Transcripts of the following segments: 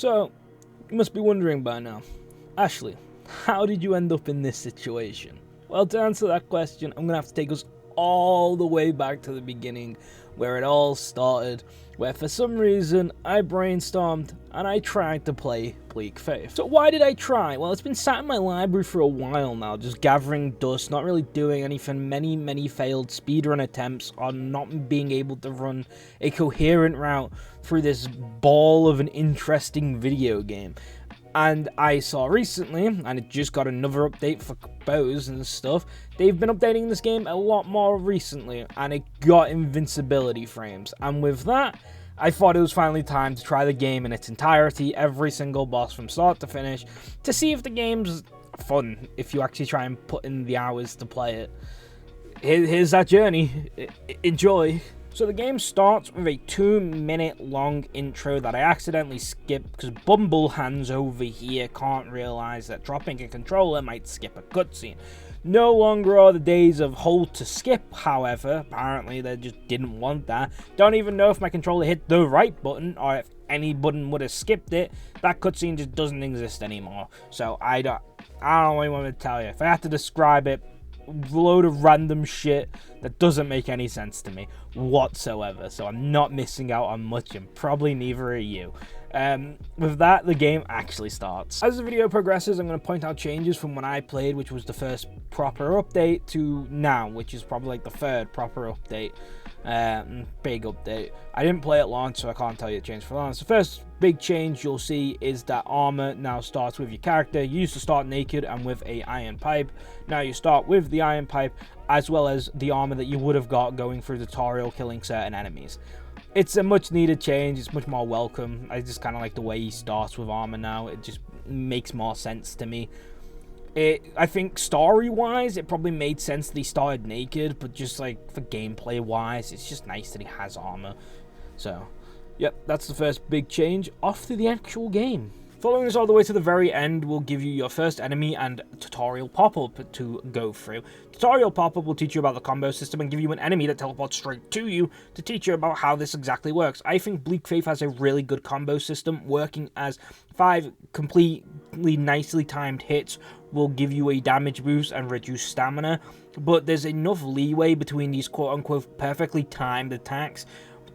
So, you must be wondering by now, Ashley, how did you end up in this situation? Well, to answer that question, I'm going to have to take us all the way back to the beginning, where it all started, where for some reason I brainstormed and I tried to play Bleak Faith. So why did I try? Well, it's been sat in my library for a while now, just gathering dust, not really doing anything, many failed speedrun attempts on not being able to run a coherent route through this ball of an interesting video game. And I saw recently, and it just got another update for bows and stuff, they've been updating this game a lot more recently, and it got invincibility frames. And with that, I thought it was finally time to try the game in its entirety, every single boss from start to finish, to see if the game's fun, if you actually try and put in the hours to play it. Here's that journey. Enjoy. So the game starts with a 2-minute long intro that I accidentally skipped because Bumblehands over here can't realise that dropping a controller might skip a cutscene. No longer are the days of hold to skip, however. Apparently they just didn't want that. Don't even know if my controller hit the right button or if any button would have skipped it. That cutscene just doesn't exist anymore. So I don't really want to tell you. If I had to describe it, load of random shit that doesn't make any sense to me whatsoever, so I'm not missing out on much, and probably neither are you. With that, the game actually starts. As the video progresses, I'm going to point out changes from when I played, which was the first proper update, to now, which is probably like the third proper update. Big update. I didn't play at launch, so I can't tell you the change for launch. The first big change you'll see is that armor now starts with your character. You used to start naked and with a iron pipe. Now you start with the iron pipe, as well as the armor that you would have got going through the tutorial killing certain enemies. It's a much needed change. It's much more welcome. I just kind of like the way he starts with armor now. It just makes more sense to me. I think story-wise, it probably made sense that he started naked, but just like for gameplay-wise, it's just nice that he has armor. So, yep, that's the first big change. Off to the actual game. Following us all the way to the very end will give you your first enemy and tutorial pop-up to go through. Tutorial pop-up will teach you about the combo system and give you an enemy that teleports straight to you to teach you about how this exactly works. I think Bleak Faith has a really good combo system, working as 5 completely nicely timed hits will give you a damage boost and reduce stamina, but there's enough leeway between these quote-unquote perfectly timed attacks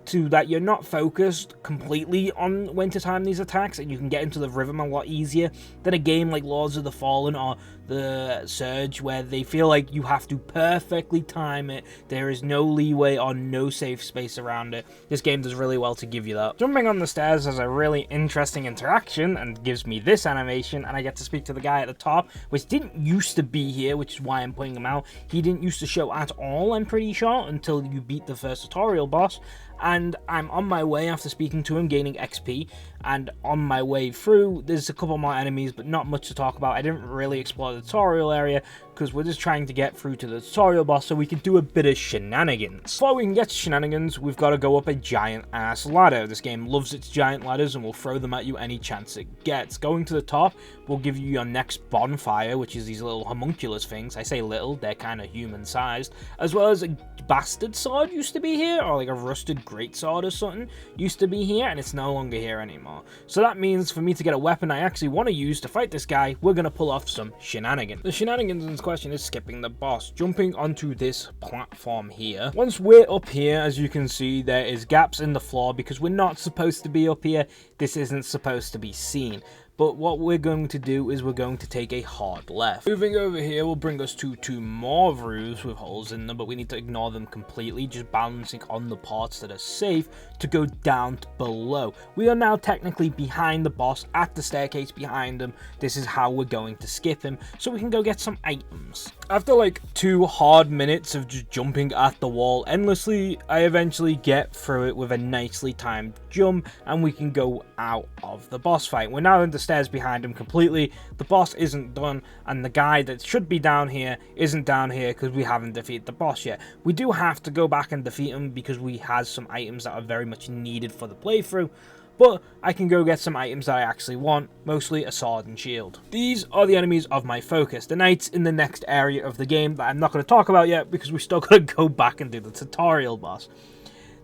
to that you're not focused completely on when to time these attacks, and you can get into the rhythm a lot easier than a game like Lords of the Fallen or the Surge, where they feel like you have to perfectly time it. There is no leeway or no safe space around it. This game does really well to give you that. Jumping on the stairs has a really interesting interaction and gives me this animation, and I get to speak to the guy at the top, which didn't used to be here, which is why I'm putting him out. He didn't used to show at all, I'm pretty sure, until you beat the first tutorial boss. And I'm on my way after speaking to him, gaining XP, and on my way through, there's a couple more enemies, but not much to talk about. I didn't really explore the tutorial area, because we're just trying to get through to the tutorial boss so we can do a bit of shenanigans. Before we can get to shenanigans, we've got to go up a giant-ass ladder. This game loves its giant ladders and will throw them at you any chance it gets. Going to the top will give you your next bonfire, which is these little homunculus things. I say little, they're kind of human-sized, as well as a bastard sword used to be here, or like a rusted greatsword or something used to be here, and it's no longer here anymore. So that means for me to get a weapon I actually want to use to fight this guy, we're going to pull off some shenanigans. The shenanigans in this question is skipping the boss, jumping onto this platform here. Once we're up here, as you can see, there is gaps in the floor because we're not supposed to be up here. This isn't supposed to be seen. But what we're going to do is we're going to take a hard left. Moving over here will bring us to 2 more roofs with holes in them, but we need to ignore them completely, just balancing on the parts that are safe to go down to below. We are now technically behind the boss, at the staircase behind him. This is how we're going to skip him, so we can go get some items. After like 2 hard minutes of just jumping at the wall endlessly, I eventually get through it with a nicely timed jump, and we can go out of the boss fight. We're now in the stairs behind him completely. The boss isn't done, and the guy that should be down here isn't down here because we haven't defeated the boss yet. We do have to go back and defeat him because we have some items that are very much needed for the playthrough, but I can go get some items that I actually want, mostly a sword and shield. These are the enemies of my focus, the knights in the next area of the game that I'm not going to talk about yet because we still got to go back and do the tutorial boss.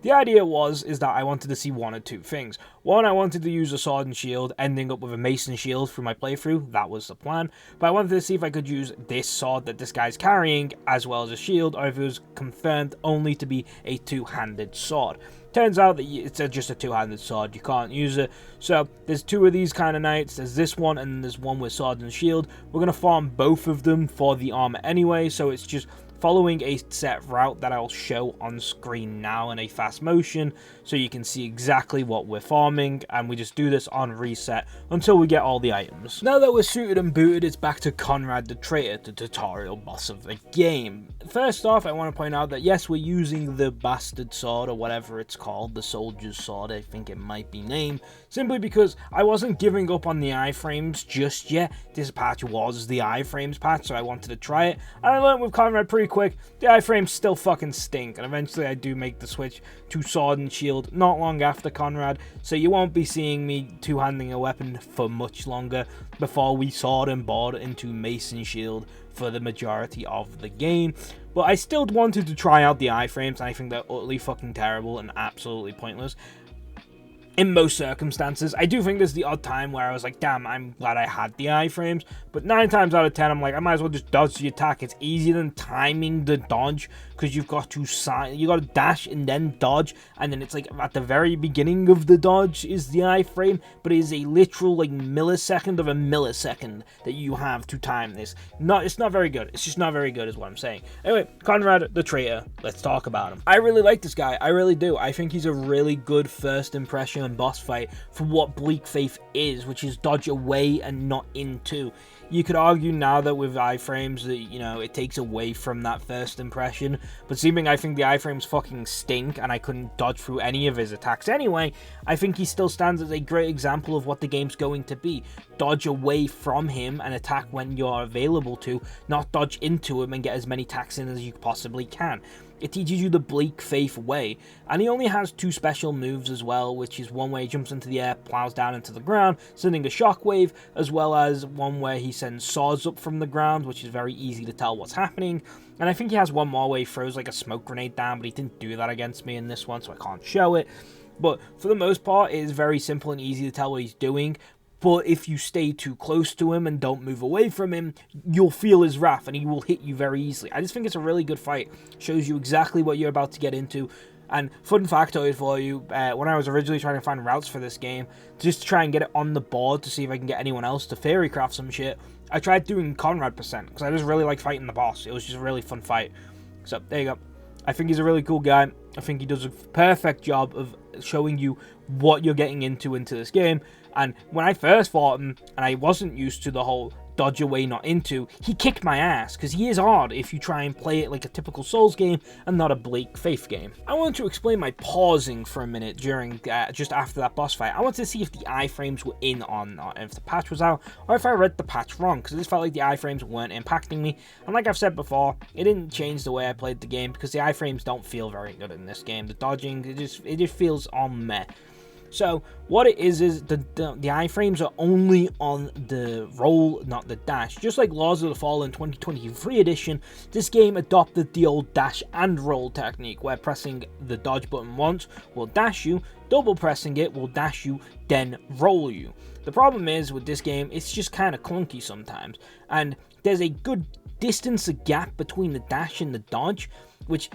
The idea is that I wanted to see one or two things. One, I wanted to use a sword and shield, ending up with a mason shield through my playthrough. That was the plan. But I wanted to see if I could use this sword that this guy's carrying, as well as a shield, or if it was confirmed only to be a two-handed sword. Turns out that it's just a two-handed sword, you can't use it. So there's two of these kind of knights, there's this one and there's one with sword and shield. We're going to farm both of them for the armor anyway, so it's just following a set route that I'll show on screen now in a fast motion, so you can see exactly what we're farming, and we just do this on reset until we get all the items. Now that we're suited and booted, it's back to Conrad the Traitor, the tutorial boss of the game. First off, I want to point out that yes, we're using the bastard sword, or whatever it's called, the soldier's sword, I think it might be named, simply because I wasn't giving up on the iframes just yet. This patch was the iframes patch, so I wanted to try it, and I learned with Conrad pretty quick, the iframes still fucking stink, and eventually I do make the switch to sword and shield not long after Conrad, so you won't be seeing me two-handing a weapon for much longer before we sword and board into mason shield for the majority of the game. But I still wanted to try out the iframes, and I think they're utterly fucking terrible and absolutely pointless in most circumstances. I do think there's the odd time where I was like, damn, I'm glad I had the iframes, but 9 times out of 10, I'm like, I might as well just dodge the attack. It's easier than timing the dodge, because you've got to dash and then dodge, and then it's like at the very beginning of the dodge is the iframe, but it is a literal like millisecond of a millisecond that you have to time this. It's not very good. It's just not very good is what I'm saying. Anyway, Conrad the Traitor, let's talk about him. I really like this guy. I really do. I think he's a really good first impression and boss fight for what Bleak Faith is, which is dodge away and not into. You could argue now that with iframes that, you know, it takes away from that first impression, but seeming I think the iframes fucking stink and I couldn't dodge through any of his attacks anyway, I think he still stands as a great example of what the game's going to be. Dodge away from him and attack when you're available to, not dodge into him and get as many attacks in as you possibly can. It teaches you the Bleak Faith way, and he only has 2 special moves as well, which is one where he jumps into the air, plows down into the ground, sending a shockwave, as well as one where he sends swords up from the ground, which is very easy to tell what's happening. And I think he has one more where he throws like a smoke grenade down, but he didn't do that against me in this one, so I can't show it. But for the most part, it is very simple and easy to tell what he's doing. But if you stay too close to him and don't move away from him, you'll feel his wrath and he will hit you very easily. I just think it's a really good fight. Shows you exactly what you're about to get into. And fun factoid for you, when I was originally trying to find routes for this game, just to try and get it on the board to see if I can get anyone else to theorycraft some shit, I tried doing Conrad %, because I just really like fighting the boss. It was just a really fun fight. So, there you go. I think he's a really cool guy. I think he does a perfect job of showing you what you're getting into this game. And when I first fought him, and I wasn't used to the whole dodge away, not into, he kicked my ass, because he is hard if you try and play it like a typical Souls game and not a Bleak Faith game. I want to explain my pausing for a minute during, just after that boss fight. I wanted to see if the iframes were in or not, and if the patch was out, or if I read the patch wrong, because I just felt like the iframes weren't impacting me. And like I've said before, it didn't change the way I played the game, because the iframes don't feel very good in this game. The dodging, it just feels all meh. So what it is the iframes are only on the roll, not the dash. Just like Lords of the Fallen 2023 edition, this game adopted the old dash and roll technique, where pressing the dodge button once will dash you, double pressing it will dash you, then roll you. The problem is with this game, it's just kind of clunky sometimes, and there's a good distance, a gap between the dash and the dodge, which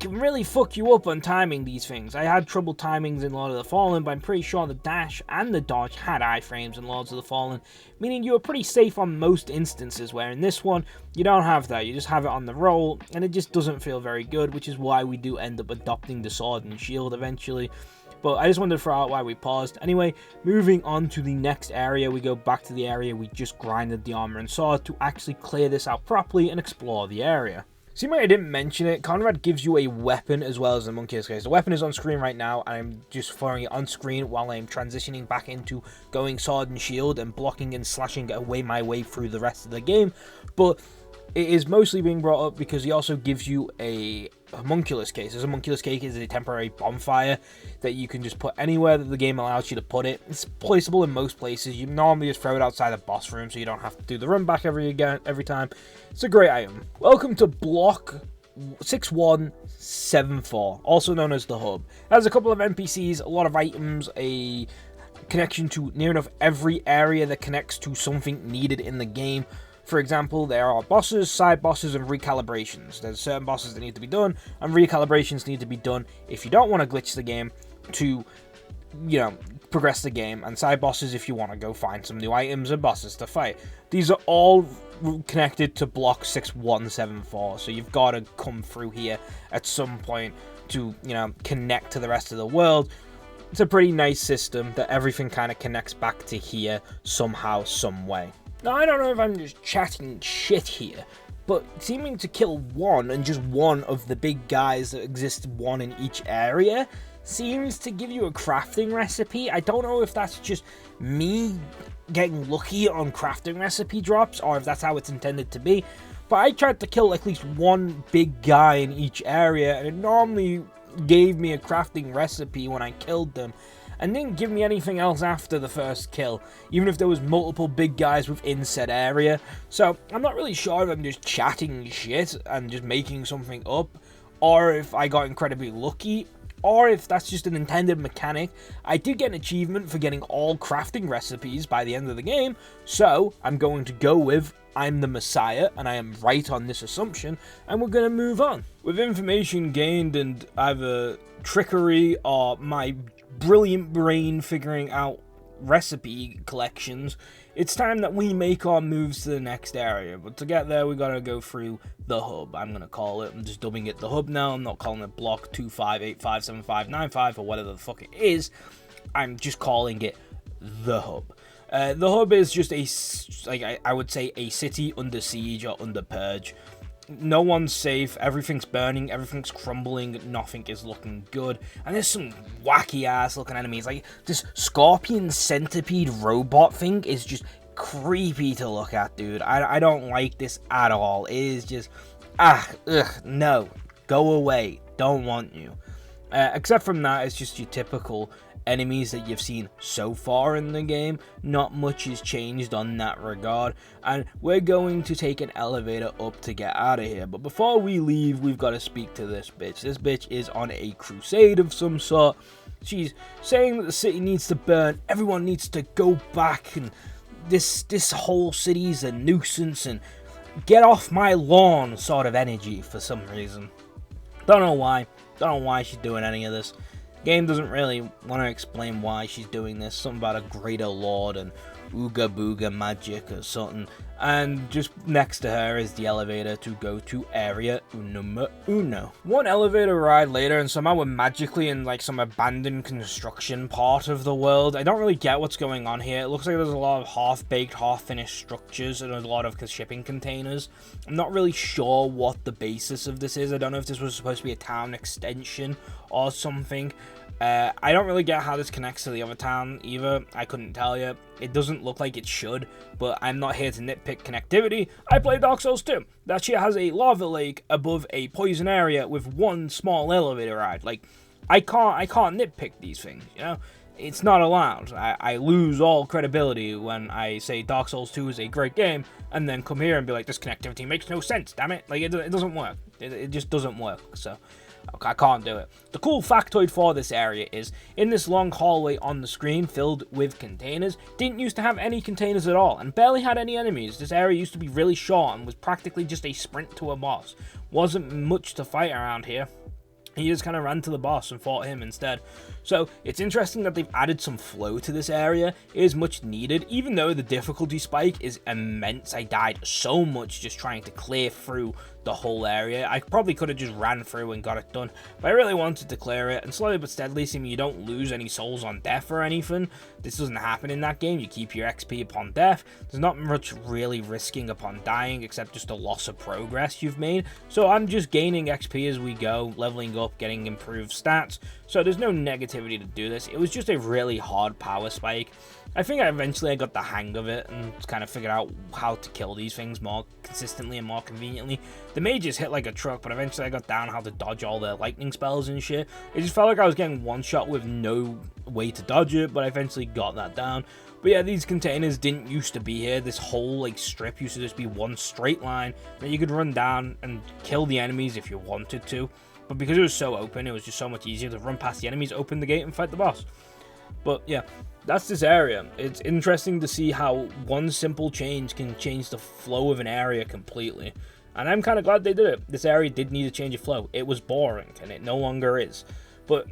can really fuck you up on timing these things. I had trouble timings in Lord of the Fallen, but I'm pretty sure the dash and the dodge had iframes in Lords of the Fallen, meaning you were pretty safe on most instances, where in this one, you don't have that. You just have it on the roll, and it just doesn't feel very good, which is why we do end up adopting the sword and shield eventually. But I just wanted to throw out why we paused. Anyway, moving on to the next area, we go back to the area we just grinded the armor and sword to actually clear this out properly and explore the area. See, I didn't mention it, Conrad gives you a weapon as well as a monkey case. The weapon is on screen right now, and I'm just throwing it on screen while I'm transitioning back into going sword and shield and blocking and slashing my way through the rest of the game. But it is mostly being brought up because he also gives you a homunculus case. A homunculus case is a temporary bonfire that you can just put anywhere that the game allows you to put it. It's placeable in most places. You normally just throw it outside the boss room so you don't have to do the run back every time. It's a great item. Welcome to block 6174, also known as the hub. It has a couple of NPCs, a lot of items, a connection to near enough every area that connects to something needed in the game. For example, there are bosses, side bosses, and recalibrations. There's certain bosses that need to be done, and recalibrations need to be done if you don't want to glitch the game to, progress the game, and side bosses if you want to go find some new items and bosses to fight. These are all connected to block 6174, so you've got to come through here at some point to, connect to the rest of the world. It's a pretty nice system that everything kind of connects back to here somehow, some way. Now, I don't know if I'm just chatting shit here, but seeming to kill one, and just one of the big guys that exist, one in each area, seems to give you a crafting recipe. I don't know if that's just me getting lucky on crafting recipe drops, or if that's how it's intended to be, but I tried to kill at least one big guy in each area, and it normally gave me a crafting recipe when I killed them, and didn't give me anything else after the first kill, even if there was multiple big guys within said area. So I'm not really sure if I'm just chatting shit and just making something up, or if I got incredibly lucky, or if that's just an intended mechanic. I did get an achievement for getting all crafting recipes by the end of the game, so I'm going to go with I'm the Messiah, and I am right on this assumption, and we're going to move on. With information gained and either trickery or my brilliant brain figuring out recipe collections, it's time that we make our moves to the next area. But to get there, we gotta go through the hub. I'm gonna call it, I'm just dubbing it the hub now. I'm not calling it block 25857595 or whatever the fuck it is. I'm just calling it the hub. The hub is just I would say a city under siege or under purge. No one's safe, everything's burning, everything's crumbling, nothing is looking good, and there's some wacky ass looking enemies. Like, this scorpion centipede robot thing is just creepy to look at, dude. I don't like this at all. It is just, no, go away, don't want you. Except from that, it's just your typical enemies that you've seen so far in the game. Not much has changed on that regard, and we're going to take an elevator up to get out of here. But before we leave, we've got to speak to this bitch. This bitch is on a crusade of some sort. She's saying that the city needs to burn, everyone needs to go back, and this whole city's a nuisance, and get off my lawn sort of energy for some reason. Don't know why she's doing any of this. Game doesn't really want to explain why she's doing this. Something about a greater lord and ooga booga magic or something. And just next to her is the elevator to go to area numero uno. One elevator ride later, and somehow we're magically in like some abandoned construction part of the world. I don't really get what's going on here. It looks like there's a lot of half-baked, half-finished structures and a lot of shipping containers. I'm not really sure what the basis of this is. I don't know if this was supposed to be a town extension or something. I don't really get how this connects to the other town either. I couldn't tell you. It doesn't look like it should, but I'm not here to nitpick connectivity. I play Dark Souls 2. That shit has a lava lake above a poison area with one small elevator ride. Like, I can't nitpick these things, you know? It's not allowed. I lose all credibility when I say Dark Souls 2 is a great game, and then come here and be like, this connectivity makes no sense, damn it. Like, it doesn't work. It just doesn't work, so I can't do it. The cool factoid for this area is, in this long hallway on the screen filled with containers, didn't used to have any containers at all, and barely had any enemies. This area used to be really short and was practically just a sprint to a boss. Wasn't much to fight around here. He just kind of ran to the boss and fought him instead. So it's interesting that they've added some flow to this area. It is much needed, even though the difficulty spike is immense. I died so much just trying to clear through the whole area. I probably could have just ran through and got it done, but I really wanted to clear it, and slowly but steadily, seeing you don't lose any souls on death or anything. This doesn't happen in that game. You keep your XP upon death. There's not much really risking upon dying, except just a loss of progress you've made. So I'm just gaining XP as we go, leveling up, getting improved stats. So there's no negativity to do this. It was just a really hard power spike. I think eventually I got the hang of it and kind of figured out how to kill these things more consistently and more conveniently. The mages hit like a truck, but eventually I got down how to dodge all their lightning spells and shit. It just felt like I was getting one shot with no way to dodge it, but I eventually got that down. But yeah, these containers didn't used to be here. This whole like strip used to just be one straight line that you could run down and kill the enemies if you wanted to. But because it was so open, it was just so much easier to run past the enemies, open the gate, and fight the boss. But yeah, that's this area. It's interesting to see how one simple change can change the flow of an area completely. And I'm kind of glad they did it. This area did need a change of flow. It was boring, and it no longer is. But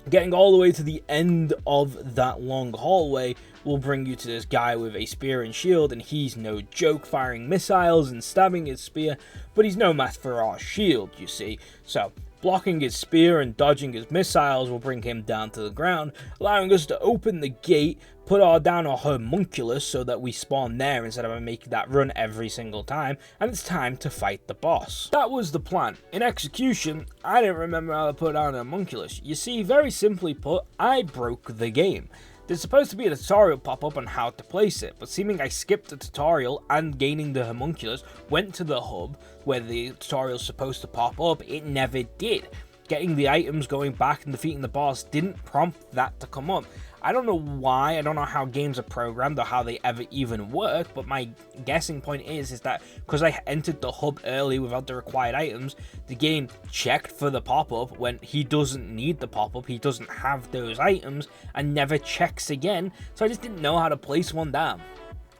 getting all the way to the end of that long hallway will bring you to this guy with a spear and shield, and he's no joke, firing missiles and stabbing his spear, but he's no match for our shield, you see. So blocking his spear and dodging his missiles will bring him down to the ground, allowing us to open the gate, put down our homunculus so that we spawn there instead of making that run every single time, and it's time to fight the boss. That was the plan. In execution, I didn't remember how to put down a homunculus. You see, very simply put, I broke the game. There's supposed to be a tutorial pop up on how to place it, but seeming I skipped the tutorial and gaining the homunculus, went to the hub where the tutorial's supposed to pop up, it never did. Getting the items, going back and defeating the boss didn't prompt that to come up. I don't know why, I don't know how games are programmed or how they ever even work, but my guessing point is that because I entered the hub early without the required items, the game checked for the pop-up when he doesn't need the pop-up, he doesn't have those items, and never checks again, so I just didn't know how to place one down.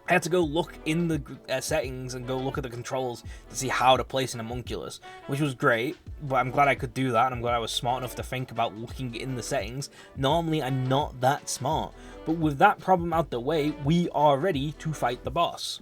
I had to go look in the settings and go look at the controls to see how to place an homunculus, which was great, but I'm glad I could do that, and I'm glad I was smart enough to think about looking in the settings. Normally, I'm not that smart, but with that problem out the way, we are ready to fight the boss.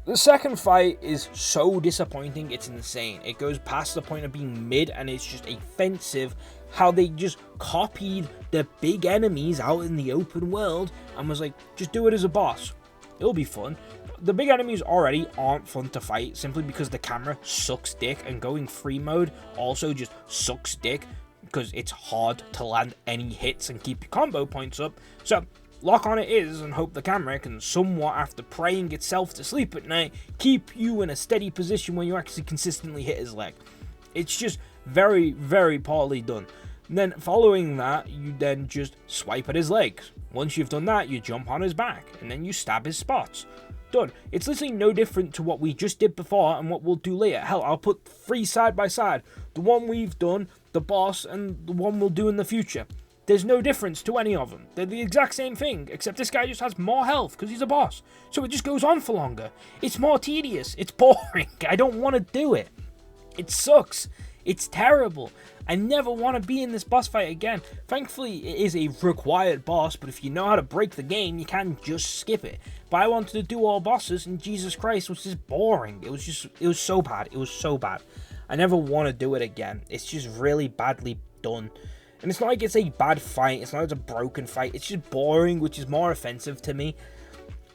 The second fight is so disappointing, it's insane. It goes past the point of being mid, and it's just offensive how they just copied the big enemies out in the open world and was like, just do it as a boss. It'll be fun. The big enemies already aren't fun to fight simply because the camera sucks dick, and going free mode also just sucks dick because it's hard to land any hits and keep your combo points up. So lock on it is and hope the camera can somewhat, after praying itself to sleep at night, keep you in a steady position when you actually consistently hit his leg. It's just very, very poorly done. And then following that, you then just swipe at his legs. Once you've done that, you jump on his back, and then you stab his spots. Done. It's literally no different to what we just did before and what we'll do later. Hell, I'll put 3 side by side. The one we've done, the boss, and the one we'll do in the future. There's no difference to any of them. They're the exact same thing, except this guy just has more health because he's a boss. So it just goes on for longer. It's more tedious. It's boring. I don't want to do it. It sucks. It's terrible. I never want to be in this boss fight again. Thankfully, it is a required boss, but if you know how to break the game, you can just skip it. But I wanted to do all bosses, and Jesus Christ, it was just boring. It was so bad. It was so bad. I never want to do it again. It's just really badly done. And it's not like it's a bad fight. It's not like it's a broken fight. It's just boring, which is more offensive to me.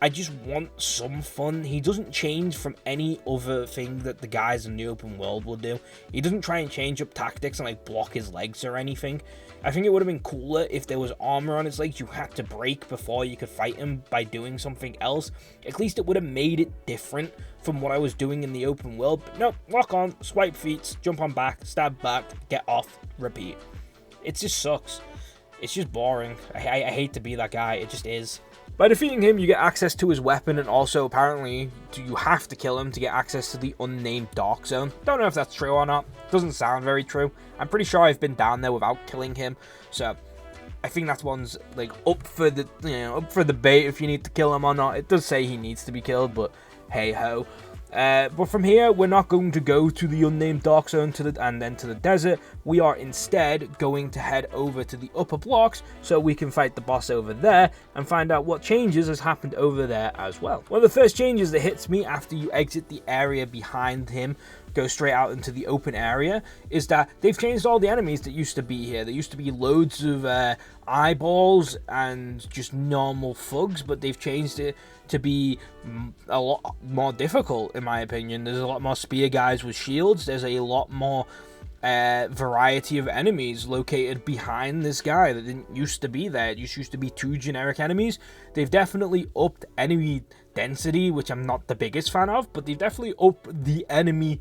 I just want some fun. He doesn't change from any other thing that the guys in the open world will do. He doesn't try and change up tactics and like block his legs or anything. I think it would have been cooler if there was armor on his legs you had to break before you could fight him by doing something else. At least it would have made it different from what I was doing in the open world. But no, lock on, swipe feet, jump on back, stab back, get off, repeat. It just sucks. It's just boring. I hate to be that guy. It just is. By defeating him, you get access to his weapon, and also apparently you have to kill him to get access to the unnamed Dark Zone. Don't know if that's true or not. Doesn't sound very true. I'm pretty sure I've been down there without killing him, so I think that one's like up for the up for debate if you need to kill him or not. It does say he needs to be killed, but hey ho. But from here, we're not going to go to the unnamed Dark Zone and then to the desert. We are instead going to head over to the upper blocks so we can fight the boss over there and find out what changes has happened over there as well. One of the first changes that hits me after you exit the area behind him, go straight out into the open area, is that they've changed all the enemies that used to be here. There used to be loads of eyeballs and just normal thugs, but they've changed it to be a lot more difficult, in my opinion. There's a lot more spear guys with shields. There's a lot more variety of enemies located behind this guy that didn't used to be there. It used to be 2 generic enemies. They've definitely upped enemy density, which I'm not the biggest fan of, but they've definitely upped the enemy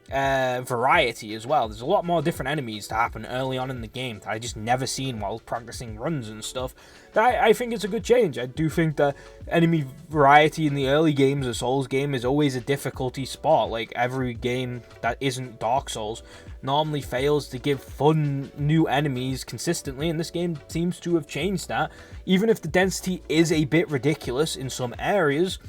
variety as well. There's a lot more different enemies to happen early on in the game that I just never seen while practicing runs and stuff. I think it's a good change. I do think that enemy variety in the early games of Souls game is always a difficulty spot. Like, every game that isn't Dark Souls normally fails to give fun new enemies consistently, and this game seems to have changed that. Even if the density is a bit ridiculous in some areas,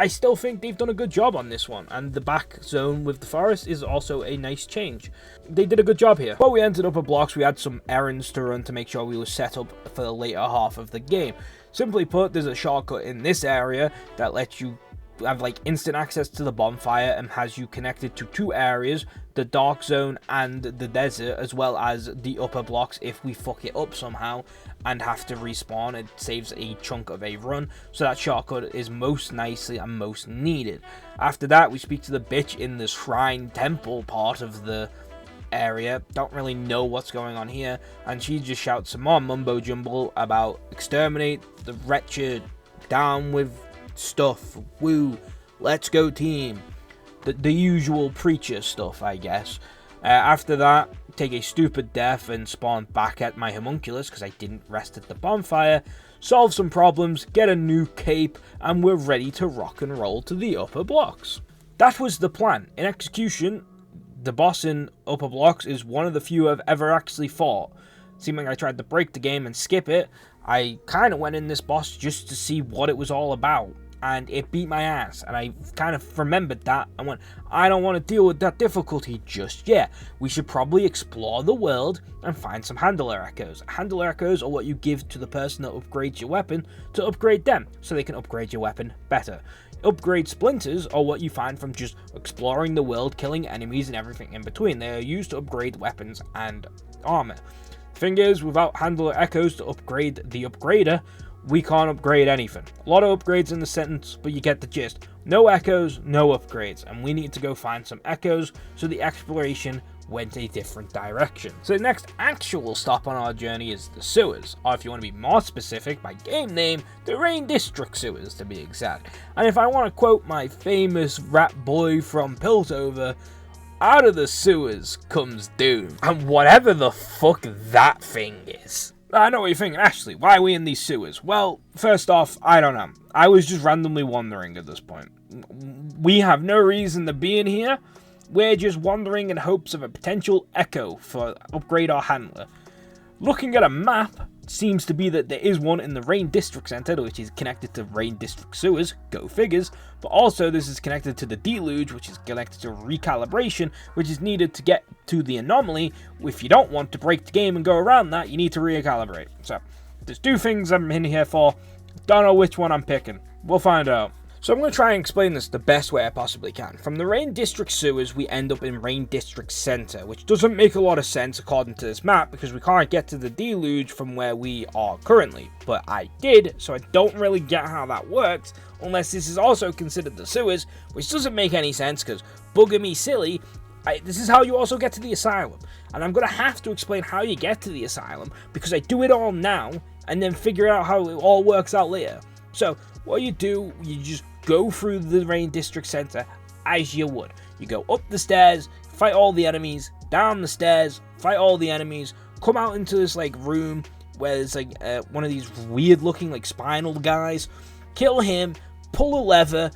I still think they've done a good job on this one, and the back zone with the forest is also a nice change. They did a good job here. Before we ended up at blocks, we had some errands to run to make sure we were set up for the later half of the game. Simply put, there's a shortcut in this area that lets you have like instant access to the bonfire and has you connected to 2 areas, the dark zone and the desert, as well as the upper blocks if we fuck it up somehow and have to respawn. It saves a chunk of a run, so that shortcut is most nicely and most needed. After that, we speak to the bitch in the shrine temple part of the area. Don't really know what's going on here, and she just shouts some more mumbo jumbo about exterminate the wretched, down with stuff, woo, let's go team, the usual preacher stuff, I guess. After that, take a stupid death and spawn back at my homunculus because I didn't rest at the bonfire, solve some problems, get a new cape, and we're ready to rock and roll to the upper blocks. That was the plan. In execution, the boss in upper blocks is one of the few I've ever actually fought. Seeming I tried to break the game and skip it, I kind of went in this boss just to see what it was all about, and it beat my ass, and I kind of remembered that and went, I don't want to deal with that difficulty just yet. We should probably explore the world and find some handler echoes. Handler echoes are what you give to the person that upgrades your weapon to upgrade them, so they can upgrade your weapon better. Upgrade splinters are what you find from just exploring the world, killing enemies and everything in between. They are used to upgrade weapons and armor. Thing is, without handler echoes to upgrade the upgrader, we can't upgrade anything. A lot of upgrades in the sentence, but you get the gist. No echoes, no upgrades, and we need to go find some echoes, so the exploration went a different direction. So the next actual stop on our journey is the sewers, or if you want to be more specific, by game name, the Rain District sewers to be exact. And if I want to quote my famous rap boy from Piltover, out of the sewers comes doom, and whatever the fuck that thing is. I know what you're thinking, Ashley, why are we in these sewers? Well, first off, I don't know. I was just randomly wandering at this point. We have no reason to be in here. We're just wandering in hopes of a potential echo for upgrade our handler. Looking at a map, seems to be that there is one in the Rain District Center, which is connected to Rain District sewers, go figures, but also this is connected to the Deluge, which is connected to recalibration, which is needed to get to the anomaly. If you don't want to break the game and go around that, you need to recalibrate. So, there's 2 things I'm in here for, don't know which one I'm picking, we'll find out. So I'm going to try and explain this the best way I possibly can. From the Rain District sewers, we end up in Rain District Center, which doesn't make a lot of sense according to this map, because we can't get to the Deluge from where we are currently. But I did, so I don't really get how that works, unless this is also considered the sewers, which doesn't make any sense, because bugger me silly, this is how you also get to the asylum. And I'm going to have to explain how you get to the asylum, because I do it all now, and then figure out how it all works out later. So, what you do, you just go through the Rain District Center as you would. You go up the stairs, fight all the enemies, down the stairs, fight all the enemies, come out into this like room where there's like one of these weird looking like spinal guys, kill him, pull a lever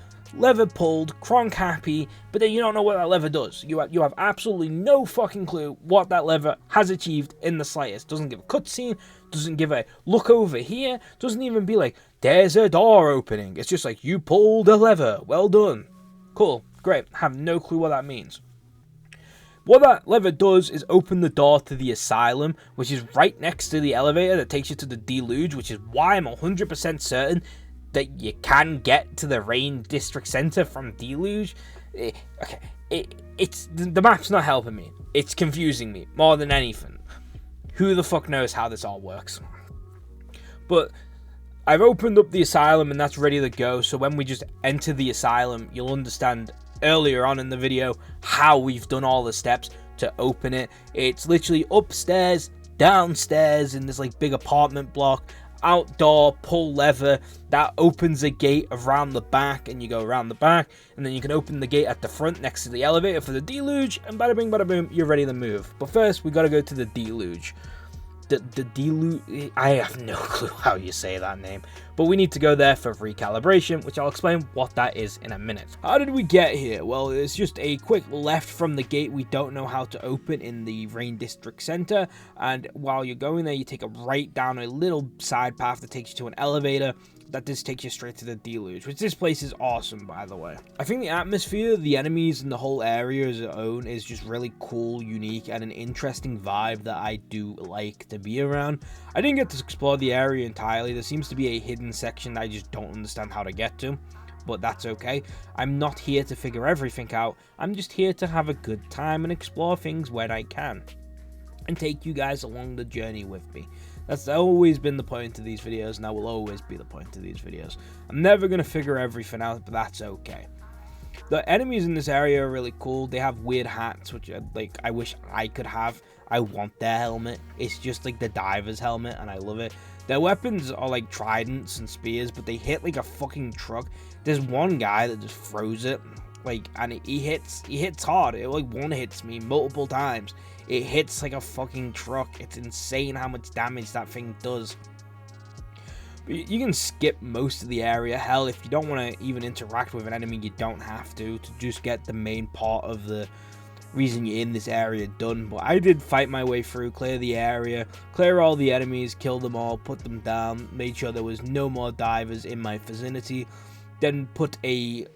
pulled, Kronk happy, but then you don't know what that lever does. You have absolutely no fucking clue what that lever has achieved in the slightest. Doesn't give a cutscene, doesn't give a look over here, doesn't even be like, there's a door opening. It's just like, you pulled a lever, well done. Cool, great, have no clue what that means. What that lever does is open the door to the asylum, which is right next to the elevator that takes you to the Deluge, which is why I'm 100% certain that you can get to the Rain District Center from Deluge. The map's not helping me. It's confusing me more than anything. Who the fuck knows how this all works? But I've opened up the asylum and that's ready to go, so when we just enter the asylum, you'll understand earlier on in the video how we've done all the steps to open it. It's literally upstairs, downstairs in this like big apartment block. Outdoor, pull lever, that opens a gate around the back, and you go around the back, and then you can open the gate at the front next to the elevator for the deluge, and bada bing bada boom, you're ready to move. But first we gotta go to the deluge. The deluge, I have no clue how you say that name, but we need to go there for recalibration, which I'll explain what that is in a minute. How did we get here? Well, it's just a quick left from the gate we don't know how to open in the Rain District Center, and while you're going there, you take a right down a little side path that takes you to an elevator that just takes you straight to the deluge, which this place is awesome, by the way. I think the atmosphere, the enemies, and the whole area as its own is just really cool, unique, and an interesting vibe that I do like to be around. I didn't get to explore the area entirely. There seems to be a hidden section that I just don't understand how to get to, but that's okay. I'm not here to figure everything out. I'm just here to have a good time and explore things when I can, and take you guys along the journey with me. That's always been the point of these videos, and that will always be the point of these videos. I'm never going to figure everything out, but that's okay. The enemies in this area are really cool. They have weird hats, which I wish I could have. I want their helmet. It's just like the diver's helmet, and I love it. Their weapons are like tridents and spears, but they hit like a fucking truck. There's one guy that just throws it, and he hits hard. It like one hits me multiple times. It hits like a fucking truck. It's insane how much damage that thing does. But you can skip most of the area. Hell, if you don't want to even interact with an enemy, you don't have to just get the main part of the reason you're in this area done. But I did fight my way through, clear the area, clear all the enemies, kill them all, put them down, made sure there was no more divers in my vicinity, then put a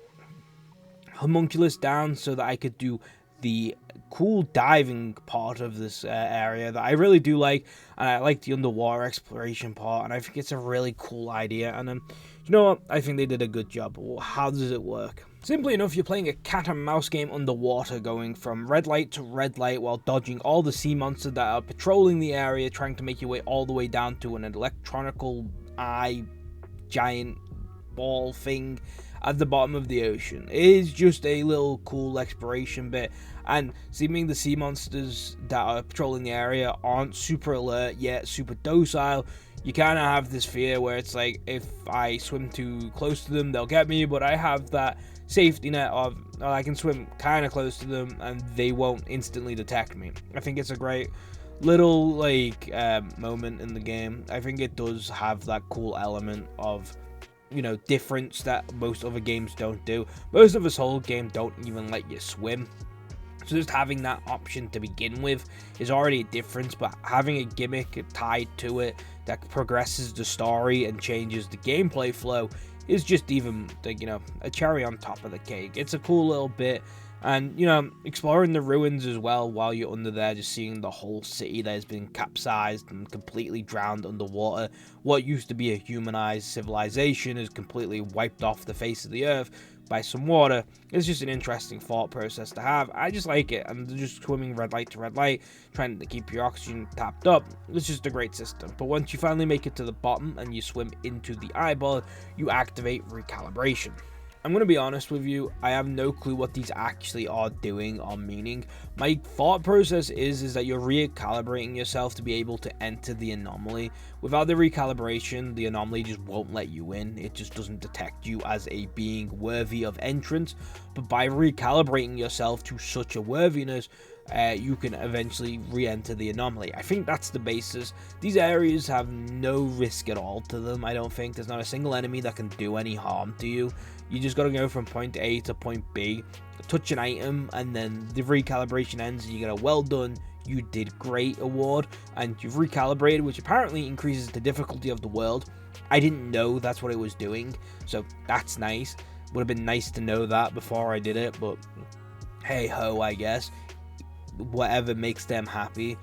homunculus down so that I could do the cool diving part of this area that I really do like, and I like the underwater exploration part, and I think it's a really cool idea. And you know what, I think they did a good job. Well, how does it work? Simply enough, you're playing a cat and mouse game underwater, going from red light to red light while dodging all the sea monsters that are patrolling the area, trying to make your way all the way down to an electronical eye giant ball thing at the bottom of the ocean. It is just a little cool exploration bit, and seeming the sea monsters that are patrolling the area aren't super alert yet super docile. You kind of have this fear where it's like, if I swim too close to them, they'll get me, but I have that safety net of I can swim kind of close to them and they won't instantly detect me. I think it's a great little moment in the game. I think it does have that cool element of, you know, difference that most other games don't do. Most of this whole game don't even let you swim, so just having that option to begin with is already a difference, but having a gimmick tied to it that progresses the story and changes the gameplay flow is just even, you know, a cherry on top of the cake. It's a cool little bit. And, you know, exploring the ruins as well while you're under there, just seeing the whole city that has been capsized and completely drowned underwater. What used to be a humanized civilization is completely wiped off the face of the earth by some water. It's just an interesting thought process to have. I just like it. And just swimming red light to red light, trying to keep your oxygen tapped up. It's just a great system. But once you finally make it to the bottom and you swim into the eyeball, you activate recalibration. I'm going to be honest with you, I have no clue what these actually are doing or meaning. My thought process is that you're recalibrating yourself to be able to enter the anomaly. Without the recalibration, the anomaly just won't let you in. It just doesn't detect you as a being worthy of entrance. But by recalibrating yourself to such a worthiness, you can eventually re-enter the anomaly. I think that's the basis. These areas have no risk at all to them, I don't think. There's not a single enemy that can do any harm to you. You just gotta go from point A to point B, touch an item, and then the recalibration ends and you get a well done, you did great award, and you've recalibrated, which apparently increases the difficulty of the world. I didn't know that's what it was doing, so that's nice. Would have been nice to know that before I did it, but hey ho, I guess. Whatever makes them happy.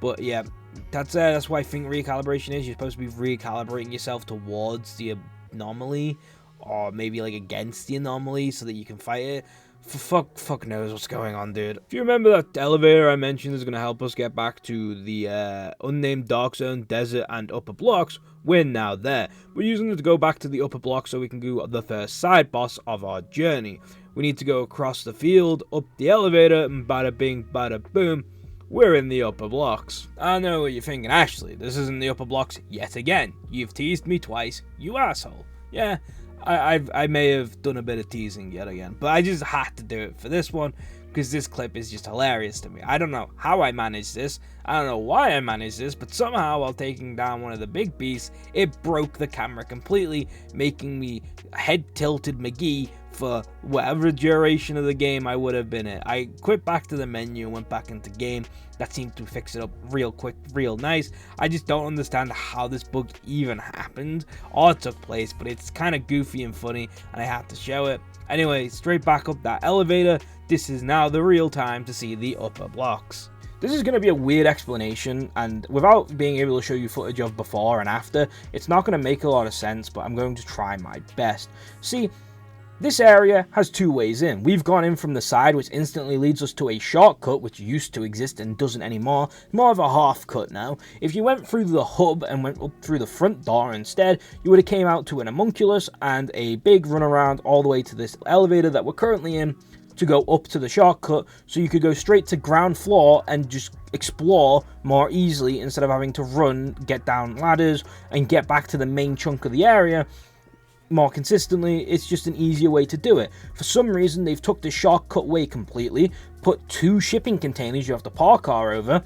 But yeah, that's why I think recalibration is. You're supposed to be recalibrating yourself towards the anomaly, or maybe like against the anomaly so that you can fight it. Fuck knows what's going on, dude. If you remember that elevator I mentioned is going to help us get back to the unnamed dark zone, desert, and upper blocks, we're now there. We're using it to go back to the upper block so we can do the first side boss of our journey, We need to go across the field, up the elevator, and bada bing, bada boom, we're in the upper blocks. I know what you're thinking, Ashley, this isn't the upper blocks yet again. You've teased me twice, you asshole. Yeah, I may have done a bit of teasing yet again, but I just had to do it for this one, because this clip is just hilarious to me. I don't know how I managed this, I don't know why I managed this, but somehow while taking down one of the big beasts, it broke the camera completely, making me head-tilted McGee for whatever duration of the game I would have been in. I quit back to the menu and went back into game. That seemed to fix it up real quick, real nice. I just don't understand how this bug even happened or took place, but it's kind of goofy and funny, and I had to show it. Anyway, straight back up that elevator. This is now the real time to see the upper blocks. This is going to be a weird explanation, and without being able to show you footage of before and after, it's not going to make a lot of sense, but I'm going to try my best. See, this area has two ways in. We've gone in from the side, which instantly leads us to a shortcut, which used to exist and doesn't anymore. More of a half cut now. If you went through the hub and went up through the front door instead, you would have came out to an homunculus and a big runaround all the way to this elevator that we're currently in to go up to the shortcut, so you could go straight to ground floor and just explore more easily instead of having to run, get down ladders, and get back to the main chunk of the area more consistently. It's just an easier way to do it. For some reason, they've took the shortcut way completely, put 2 shipping containers you have to park car over.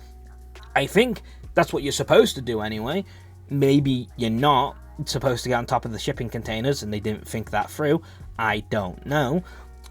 I think that's what you're supposed to do anyway. Maybe you're not supposed to get on top of the shipping containers and they didn't think that through. I don't know.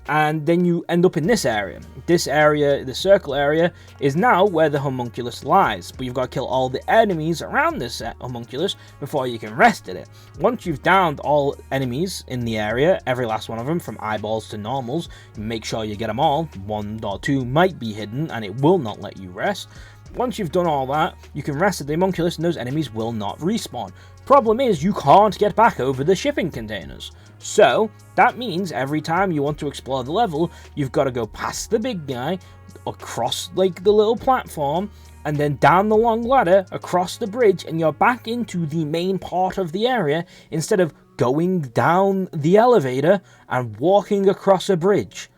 And then you end up in this area. This area, the circle area, is now where the homunculus lies, but you've got to kill all the enemies around this homunculus before you can rest at it. Once you've downed all enemies in the area, every last one of them, from eyeballs to normals, make sure you get them all. 1 or 2 might be hidden, and it will not let you rest. Once you've done all that, you can rest at the homunculus and those enemies will not respawn. Problem is, you can't get back over the shipping containers. So, that means every time you want to explore the level, you've got to go past the big guy, across like the little platform, and then down the long ladder, across the bridge, and you're back into the main part of the area, instead of going down the elevator and walking across a bridge.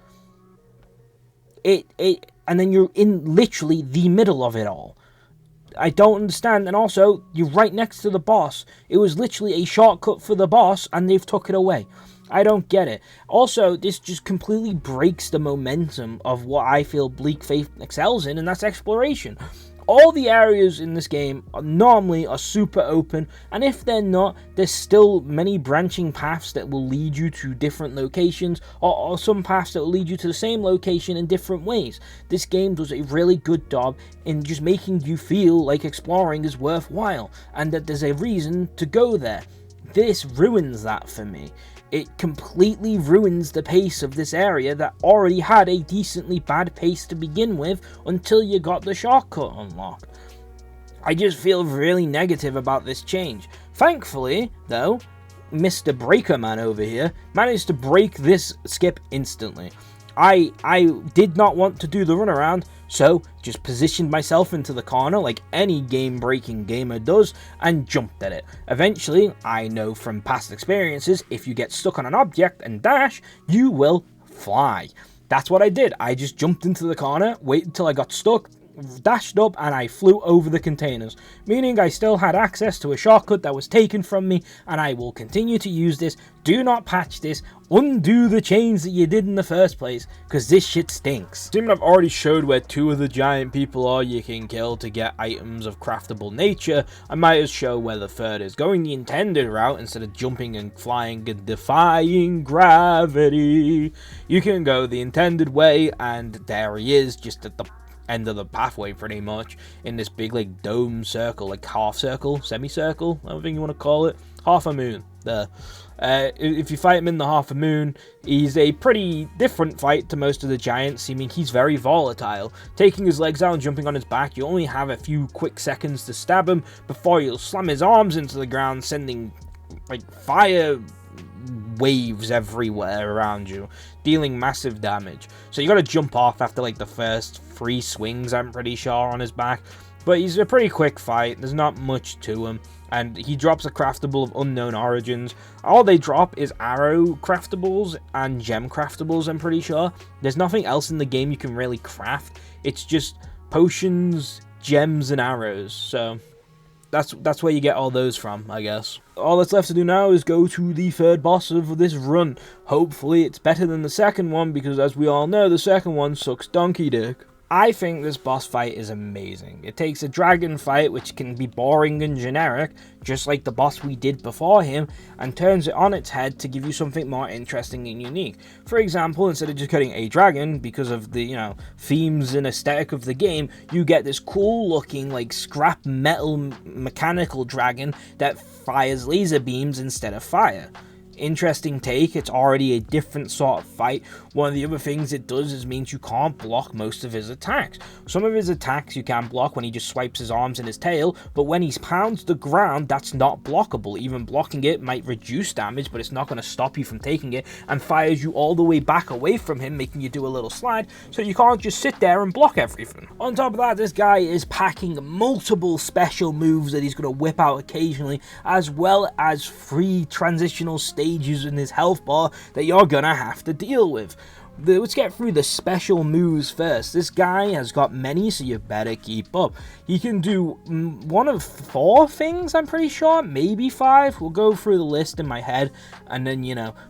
And then you're in literally the middle of it all. I don't understand, and also, you're right next to the boss. It was literally a shortcut for the boss, and they've took it away. I don't get it. Also, this just completely breaks the momentum of what I feel Bleak Faith excels in, and that's exploration. All the areas in this game normally are super open, and if they're not, there's still many branching paths that will lead you to different locations, or some paths that will lead you to the same location in different ways. This game does a really good job in just making you feel like exploring is worthwhile, and that there's a reason to go there. This ruins that for me. It completely ruins the pace of this area that already had a decently bad pace to begin with until you got the shortcut unlocked. I just feel really negative about this change. Thankfully, though, Mr. Breaker Man over here managed to break this skip instantly. I did not want to do the runaround, so just positioned myself into the corner like any game-breaking gamer does and jumped at it. Eventually, I know from past experiences, if you get stuck on an object and dash, you will fly. That's what I did. I just jumped into the corner, waited until I got stuck, dashed up, and I flew over the containers, meaning I still had access to a shortcut that was taken from me, and I will continue to use this. Do not patch this. Undo the change that you did in the first place, because this shit stinks. Seeing I've already showed where 2 of the giant people are you can kill to get items of craftable nature, I might as show where the third is. Going the intended route instead of jumping and flying and defying gravity. You can go the intended way, and there he is, just at the end of the pathway pretty much, in this big like dome circle, like half circle, semicircle, I don't think you want to call it, half a moon there. If you fight him in the half a moon, he's a pretty different fight to most of the giants, seeming he's very volatile. Taking his legs out and jumping on his back, you only have a few quick seconds to stab him before you'll slam his arms into the ground, sending like fire waves everywhere around you, dealing massive damage. So you gotta jump off after like the first 3 swings, I'm pretty sure, on his back. But he's a pretty quick fight, there's not much to him. and he drops a craftable of unknown origins. All they drop is arrow craftables and gem craftables, I'm pretty sure. There's nothing else in the game you can really craft. It's just potions, gems, and arrows, so that's where you get all those from, I guess. All that's left to do now is go to the third boss of this run. Hopefully it's better than the second one, because as we all know, the second one sucks donkey dick. I think this boss fight is amazing. It takes a dragon fight, which can be boring and generic, just like the boss we did before him, and turns it on its head to give you something more interesting and unique. For example, instead of just cutting a dragon, because of the, themes and aesthetic of the game, you get this cool looking, like, scrap metal mechanical dragon that fires laser beams instead of fire. Interesting take. It's already a different sort of fight. One of the other things it does is means you can't block most of his attacks. Some of his attacks you can block when he just swipes his arms and his tail, but when he pounds the ground, that's not blockable. Even blocking it might reduce damage, but it's not going to stop you from taking it, and fires you all the way back away from him, making you do a little slide, so you can't just sit there and block everything. On top of that, this guy is packing multiple special moves that he's going to whip out occasionally, as well as 3 transitional stages in his health bar that you're gonna have to deal with. Let's get through the special moves first. This guy has got many, so you better keep up. He can do one of 4 things, I'm pretty sure, maybe 5. We'll go through the list in my head, and then,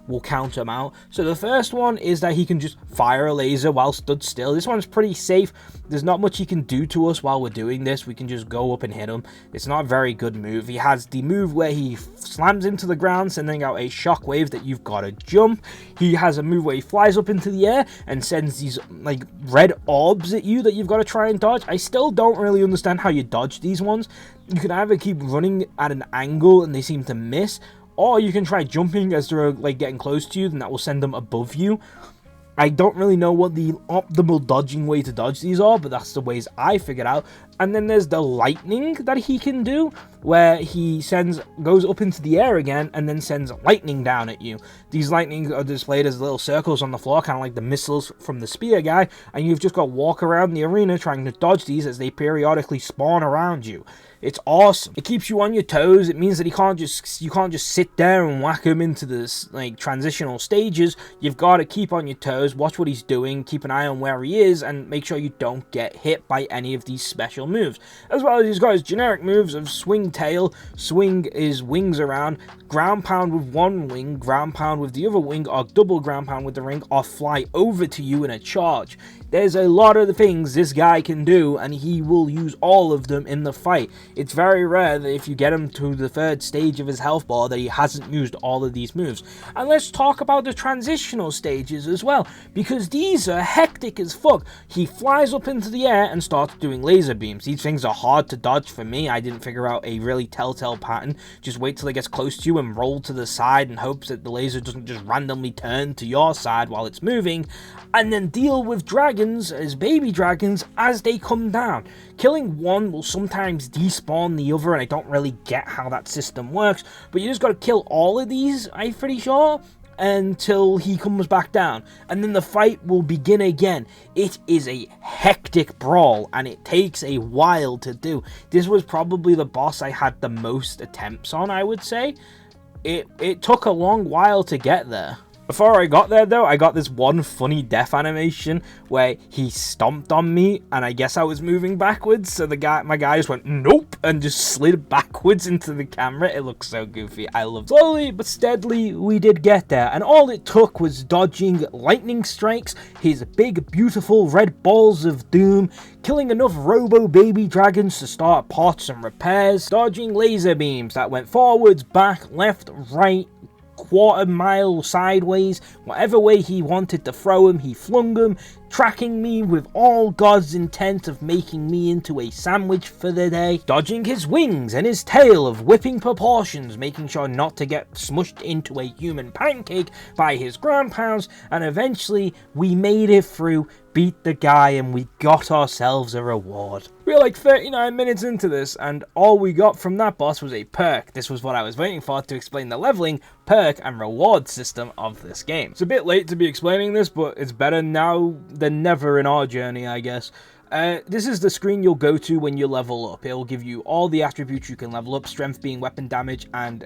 we'll count them out. So the first one is that he can just fire a laser while stood still. This one's pretty safe. There's not much he can do to us while we're doing this. We can just go up and hit him. It's not a very good move. He has the move where he slams into the ground, sending out a shockwave that you've got to jump. He has a move where he flies up into the air and sends these like red orbs at you that you've got to try and dodge. I still don't really understand how you dodge these ones. You can either keep running at an angle and they seem to miss, or you can try jumping as they're like getting close to you, and that will send them above you. I don't really know what the optimal dodging way to dodge these are, but that's the ways I figured out. And then there's the lightning that he can do, where he goes up into the air again and then sends lightning down at you. These lightning are displayed as little circles on the floor, kind of like the missiles from the spear guy, and you've just got to walk around the arena trying to dodge these as they periodically spawn around you. It's awesome. It keeps you on your toes. It means that you can't just sit there and whack him into this like transitional stages. You've got to keep on your toes, watch what he's doing, keep an eye on where he is, and make sure you don't get hit by any of these special moves. As well as he's got his generic moves of swing tail, swing his wings around, ground pound with one wing, ground pound with the other wing, or double ground pound with the ring, or fly over to you in a charge. There's a lot of the things this guy can do, and he will use all of them in the fight. It's very rare that if you get him to the 3rd stage of his health bar that he hasn't used all of these moves. And let's talk about the transitional stages as well, because these are hectic as fuck. He flies up into the air and starts doing laser beams. These things are hard to dodge for me. I didn't figure out a really telltale pattern. Just wait till it gets close to you and roll to the side and hopes that the laser doesn't just randomly turn to your side while it's moving, and then deal with dragons as baby dragons as they come down. Killing one will sometimes despawn the other, and I don't really get how that system works, but you just gotta kill all of these, I'm pretty sure, until he comes back down, and then the fight will begin again. It is a hectic brawl, and it takes a while to do. This was probably the boss I had the most attempts on, I would say. It took a long while to get there. Before I got there, though, I got this one funny death animation where he stomped on me, and I guess I was moving backwards, so my guy just went, nope, and just slid backwards into the camera. It looks so goofy. I love it. Slowly but steadily, we did get there, and all it took was dodging lightning strikes, his big, beautiful red balls of doom, killing enough robo baby dragons to start parts and repairs, dodging laser beams that went forwards, back, left, right, quarter mile sideways, whatever way he wanted to throw him, he flung them, tracking me with all God's intent of making me into a sandwich for the day, dodging his wings and his tail of whipping proportions, making sure not to get smushed into a human pancake by his ground pounds, and eventually we made it through, beat the guy, and we got ourselves a reward. We were like 39 minutes into this, and all we got from that boss was a perk. This was what I was waiting for to explain the leveling, perk, and reward system of this game. It's a bit late to be explaining this, but it's better now than never in our journey, I guess. This is the screen you'll go to when you level up. It'll give you all the attributes you can level up, strength being weapon damage and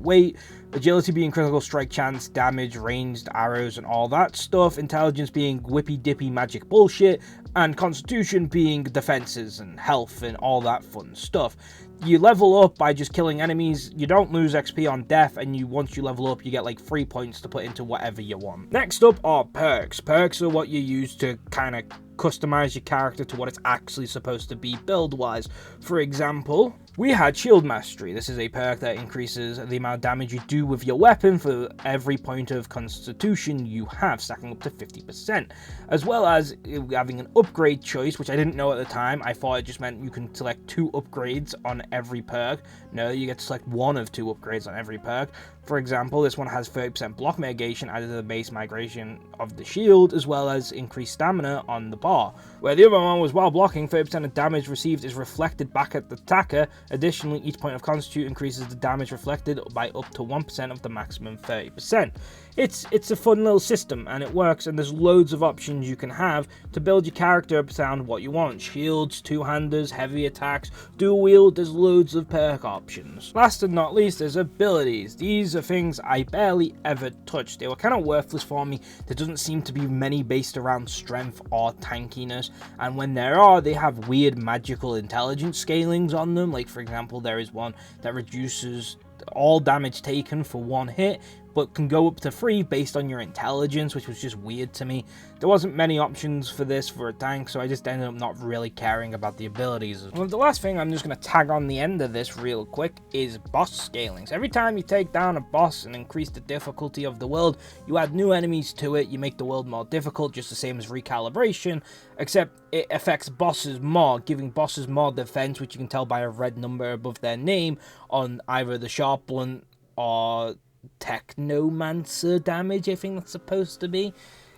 weight, agility being critical strike chance, damage, ranged arrows and all that stuff, intelligence being whippy dippy magic bullshit, and constitution being defenses and health and all that fun stuff. You level up by just killing enemies, you don't lose XP on death, and once you level up, you get like 3 points to put into whatever you want. Next up are perks. Perks are what you use to kind of customize your character to what it's actually supposed to be build-wise. For example, we had Shield Mastery. This is a perk that increases the amount of damage you do with your weapon for every point of constitution you have, stacking up to 50%. As well as having an upgrade choice, which I didn't know at the time. I thought it just meant you can select 2 upgrades on every perk. No, you get to select 1 of 2 upgrades on every perk. For example, this one has 30% block mitigation added to the base migration of the shield, as well as increased stamina on the bar. Where the other one was, while blocking, 30% of damage received is reflected back at the attacker. Additionally, each point of constitute increases the damage reflected by up to 1% of the maximum 30%. It's a fun little system, and it works, and there's loads of options you can have to build your character around what you want. Shields, two-handers, heavy attacks, dual wield, there's loads of perk options. Last and not least, there's abilities. These are things I barely ever touched. They were kind of worthless for me. There doesn't seem to be many based around strength or tankiness, and when there are, they have weird magical intelligence scalings on them. Like, for example, there is one that reduces all damage taken for 1 hit, but can go up to 3 based on your intelligence, which was just weird to me. There wasn't many options for this for a tank, so I just ended up not really caring about the abilities. Well, the last thing I'm just going to tag on the end of this real quick is boss scalings. Every time you take down a boss and increase the difficulty of the world, you add new enemies to it, you make the world more difficult, just the same as recalibration, except it affects bosses more, giving bosses more defense, which you can tell by a red number above their name on either the sharp blunt or technomancer damage, I think that's supposed to be.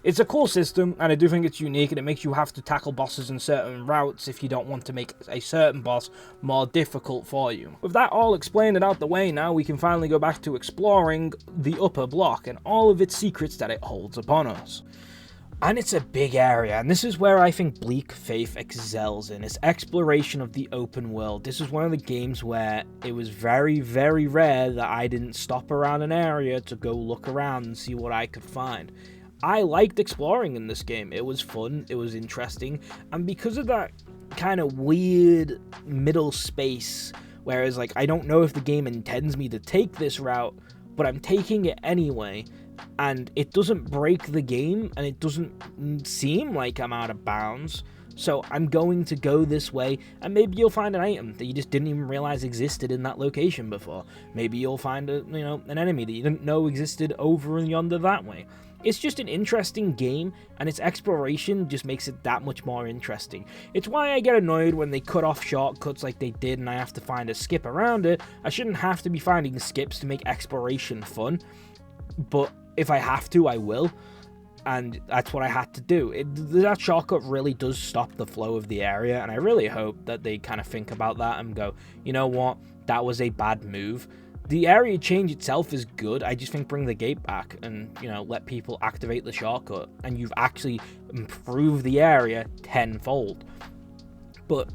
It's a cool system, and I do think it's unique, and it makes you have to tackle bosses in certain routes if you don't want to make a certain boss more difficult for you. With that all explained and out the way, now we can finally go back to exploring the upper block and all of its secrets that it holds upon us. And it's a big area, and this is where I think Bleak Faith excels in, its exploration of the open world. This is one of the games where it was very, very rare that I didn't stop around an area to go look around and see what I could find. I liked exploring in this game. It was fun, it was interesting, and because of that kind of weird middle space, whereas like I don't know if the game intends me to take this route, but I'm taking it anyway, and it doesn't break the game, and it doesn't seem like I'm out of bounds, so I'm going to go this way, and maybe you'll find an item that you just didn't even realize existed in that location before. Maybe you'll find an enemy that you didn't know existed over and yonder that way. It's just an interesting game, and its exploration just makes it that much more interesting. It's why I get annoyed when they cut off shortcuts like they did and I have to find a skip around it. I shouldn't have to be finding skips to make exploration fun, but if I have to, I will, and that's what I had to do. That shortcut really does stop the flow of the area, and I really hope that they kind of think about that and go, you know what, that was a bad move. The area change itself is good. I just think bring the gate back and, let people activate the shortcut, and you've actually improved the area tenfold. But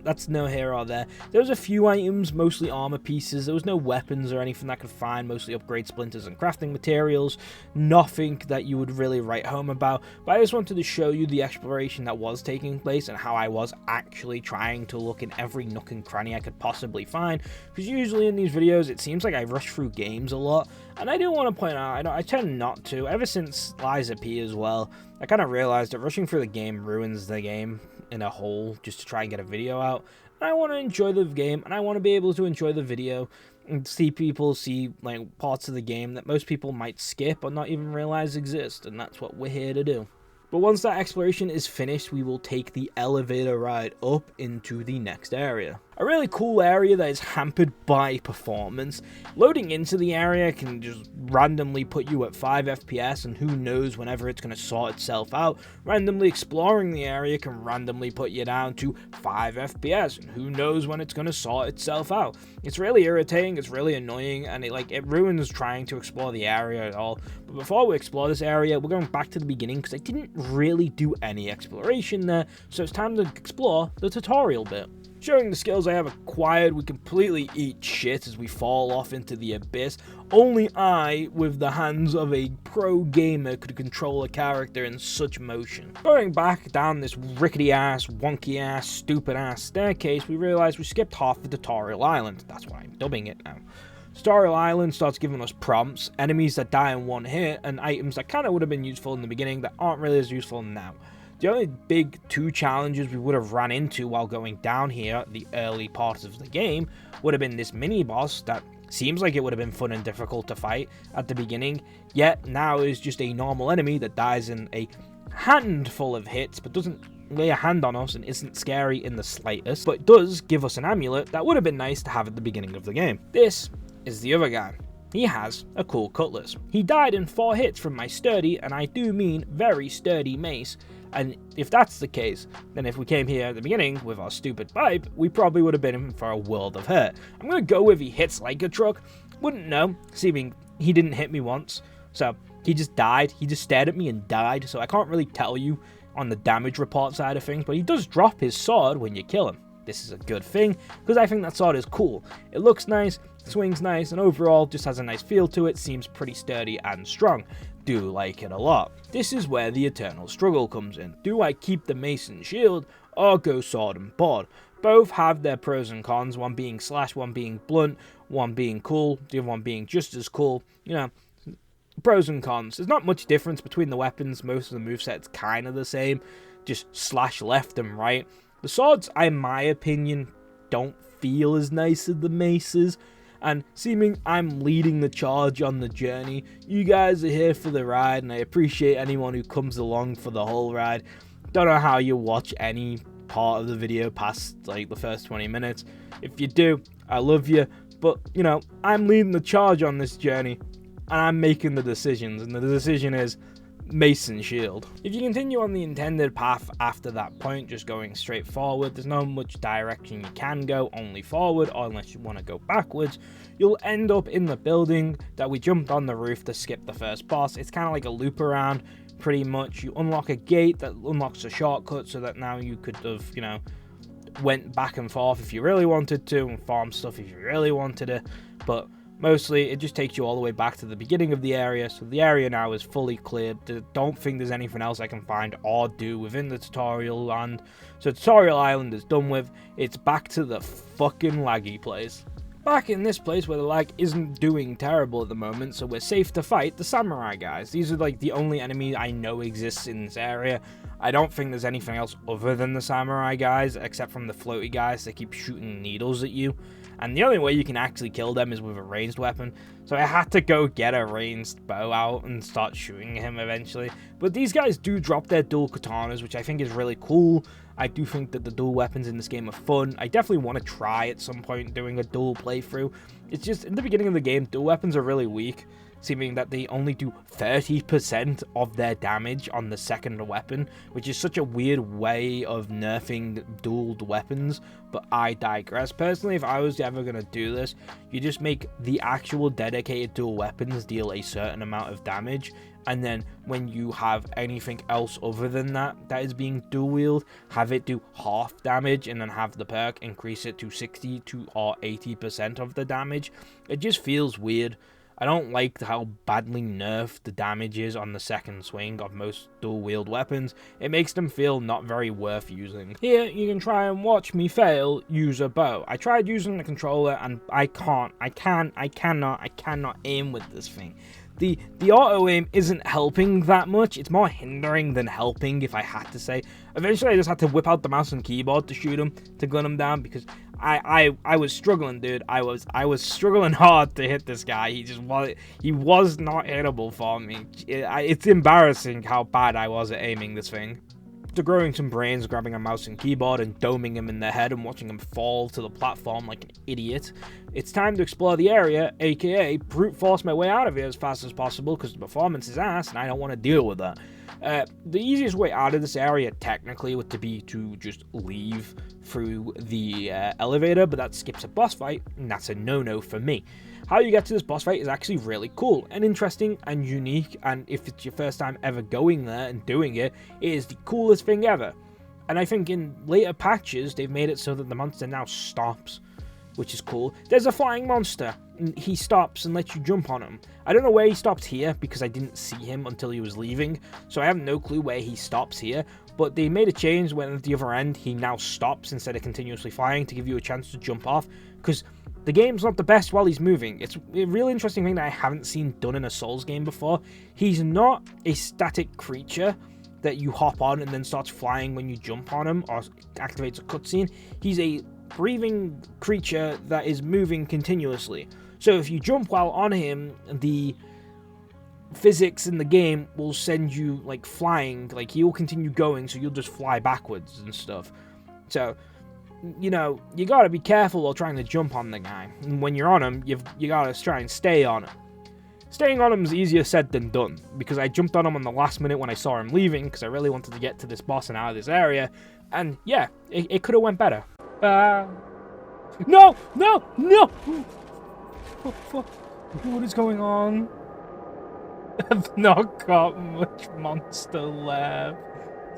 that's no here or there. There was a few items, mostly armor pieces. There was no weapons or anything that I could find, mostly upgrade splinters and crafting materials. Nothing that you would really write home about. But I just wanted to show you the exploration that was taking place and how I was actually trying to look in every nook and cranny I could possibly find. Because usually in these videos, it seems like I rush through games a lot. And I do want to point out, I tend not to. Ever since Liza P as well, I kind of realized that rushing through the game ruins the game in a whole just to try and get a video out. And I want to enjoy the game, and I want to be able to enjoy the video and see people see like parts of the game that most people might skip or not even realize exist, and that's what we're here to do. But once that exploration is finished, we will take the elevator ride up into the next area. A really cool area that is hampered by performance. Loading into the area can just randomly put you at 5 FPS, and who knows whenever it's going to sort itself out. Randomly exploring the area can randomly put you down to 5 FPS, and who knows when it's going to sort itself out. It's really irritating, it's really annoying, and it ruins trying to explore the area at all. But before we explore this area, we're going back to the beginning because I didn't really do any exploration there, so it's time to explore the tutorial bit. Showing the skills I have acquired, we completely eat shit as we fall off into the abyss. Only I, with the hands of a pro gamer, could control a character in such motion. Going back down this rickety ass, wonky ass, stupid ass staircase, we realize we skipped half the tutorial island. That's why I'm dubbing it now. Tutorial Island starts giving us prompts, enemies that die in one hit, and items that kind of would have been useful in the beginning that aren't really as useful now. The only big two challenges we would have ran into while going down here, the early part of the game, would have been this mini-boss that seems like it would have been fun and difficult to fight at the beginning, yet now is just a normal enemy that dies in a handful of hits, but doesn't lay a hand on us and isn't scary in the slightest, but does give us an amulet that would have been nice to have at the beginning of the game. This is the other guy. He has a cool cutlass. He died in 4 hits from my sturdy, and I do mean very sturdy mace, and if that's the case, then if we came here at the beginning with our stupid pipe, we probably would have been in for a world of hurt. I'm gonna go with he hits like a truck. Wouldn't know, seeming he didn't hit me once, so he just died. He just stared at me and died, so I can't really tell you on the damage report side of things, but he does drop his sword when you kill him. This is a good thing, because I think that sword is cool. It looks nice, swings nice, and overall just has a nice feel to it, seems pretty sturdy and strong. Do like it a lot. This is where the eternal struggle comes in. Do I keep the mace and shield, or go sword and board? Both have their pros and cons, one being slash, one being blunt, one being cool, the other one being just as cool, you know. Pros and cons. There's not much difference between the weapons, most of the moveset's kind of the same, just slash left and right. The swords, in my opinion, don't feel as nice as the maces, and seeming I'm leading the charge on the journey. You guys are here for the ride, and I appreciate anyone who comes along for the whole ride. Don't know how you watch any part of the video past like the first 20 minutes. If you do, I love you, but you know, I'm leading the charge on this journey, and I'm making the decisions, and the decision is mace and shield. If you continue on the intended path after that point, just going straight forward, there's not much direction you can go, only forward, or unless you want to go backwards, you'll end up in the building that we jumped on the roof to skip the first boss. It's kind of like a loop around, pretty much. You unlock a gate that unlocks a shortcut so that now you could have, you know, went back and forth if you really wanted to, and farm stuff if you really wanted it, but mostly, it just takes you all the way back to the beginning of the area, so the area now is fully cleared. Don't think there's anything else I can find or do within the tutorial land. So Tutorial Island is done with. It's back to the fucking laggy place. Back in this place where the lag isn't doing terrible at the moment, so we're safe to fight the samurai guys. These are like the only enemy I know exists in this area. I don't think there's anything else other than the samurai guys, except from the floaty guys that keep shooting needles at you. And the only way you can actually kill them is with a ranged weapon. So I had to go get a ranged bow out and start shooting him eventually. But these guys do drop their dual katanas, which I think is really cool. I do think that the dual weapons in this game are fun. I definitely want to try at some point doing a dual playthrough. It's just, in the beginning of the game, dual weapons are really weak, seeming that they only do 30% of their damage on the second weapon, which is such a weird way of nerfing dual weapons, but I digress. Personally, if I was ever going to do this, you just make the actual dedicated dual weapons deal a certain amount of damage, and then when you have anything else other than that is being dual wield, have it do half damage, and then have the perk increase it to 60 to or 80% of the damage. It just feels weird. I don't like how badly nerfed the damage is on the second swing of most dual-wield weapons. It makes them feel not very worth using. Here, you can try and watch me fail use a bow. I tried using the controller and I cannot aim with this thing. The auto-aim isn't helping that much. It's more hindering than helping, if I had to say. Eventually, I just had to whip out the mouse and keyboard to shoot him, to gun him down, because I was struggling, dude. I was struggling hard to hit this guy. He was not hittable for me. It's embarrassing how bad I was at aiming this thing. After growing some brains, grabbing a mouse and keyboard and doming him in the head and watching him fall to the platform like an idiot, it's time to explore the area, aka brute force my way out of here as fast as possible, because the performance is ass and I don't want to deal with that. The easiest way out of this area technically would be to just leave through the elevator, but that skips a boss fight, and that's a no-no for me. How you get to this boss fight is actually really cool and interesting and unique, and if it's your first time ever going there and doing it, it is the coolest thing ever. And I think in later patches, they've made it so that the monster now stops, which is cool. There's a flying monster, and he stops and lets you jump on him. I don't know where he stopped here, because I didn't see him until he was leaving, so I have no clue where he stops here, but they made a change when at the other end, he now stops instead of continuously flying to give you a chance to jump off, because the game's not the best while he's moving. It's a really interesting thing that I haven't seen done in a Souls game before. He's not a static creature that you hop on and then starts flying when you jump on him or activates a cutscene. He's a breathing creature that is moving continuously. So if you jump while on him, the physics in the game will send you like flying, like he'll continue going, so you'll just fly backwards and stuff. So, you know, you gotta be careful while trying to jump on the guy. And when you're on him, you gotta try and stay on him. Staying on him is easier said than done, because I jumped on him on the last minute when I saw him leaving, because I really wanted to get to this boss and out of this area, and yeah, it could have went better. No! No! No! What is going on? I've not got much monster left.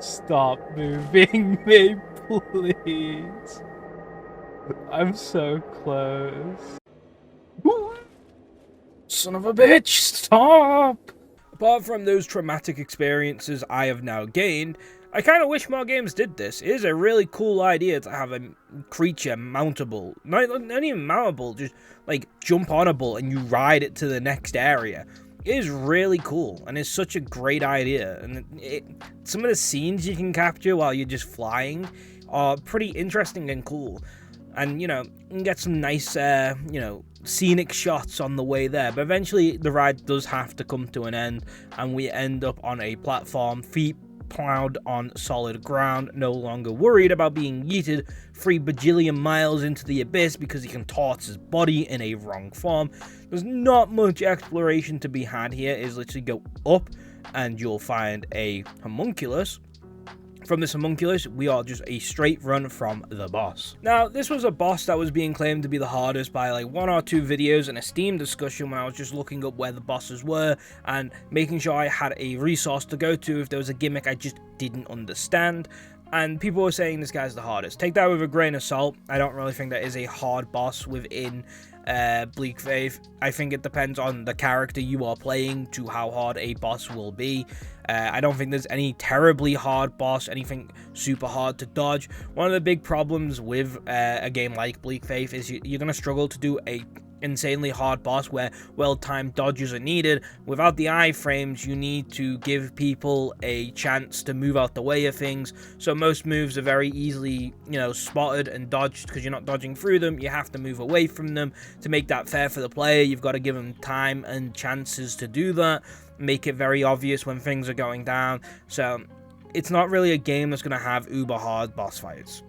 Stop moving me, please. I'm so close. Son of a bitch, stop! Apart from those traumatic experiences I have now gained, I kind of wish more games did this. It is a really cool idea to have a creature mountable. Not even mountable, just like jump onable and you ride it to the next area. It is really cool, and it's such a great idea. And some of the scenes you can capture while you're just flying are pretty interesting and cool. And, you know, you can get some nice, you know, scenic shots on the way there. But eventually the ride does have to come to an end, and we end up on a platform, feet plowed on solid ground, no longer worried about being yeeted 3 bajillion miles into the abyss because he contorts his body in a wrong form. There's not much exploration to be had here. It's literally go up and you'll find a homunculus. From this homunculus, we are just a straight run from the boss. Now, this was a boss that was being claimed to be the hardest by like 1 or 2 videos and a Steam discussion when I was just looking up where the bosses were and making sure I had a resource to go to if there was a gimmick I just didn't understand. And people were saying this guy's the hardest. Take that with a grain of salt. I don't really think that is a hard boss within Bleak Faith. I think it depends on the character you are playing to how hard a boss will be. I don't think there's any terribly hard boss, anything super hard to dodge. One of the big problems with a game like Bleak Faith is you're going to struggle to do a insanely hard boss where well-timed dodges are needed. Without the iframes, you need to give people a chance to move out the way of things, so most moves are very easily, you know, spotted and dodged because you're not dodging through them. You have to move away from them to make that fair for the player. You've got to give them time and chances to do that, make it very obvious when things are going down. So it's not really a game that's going to have uber hard boss fights.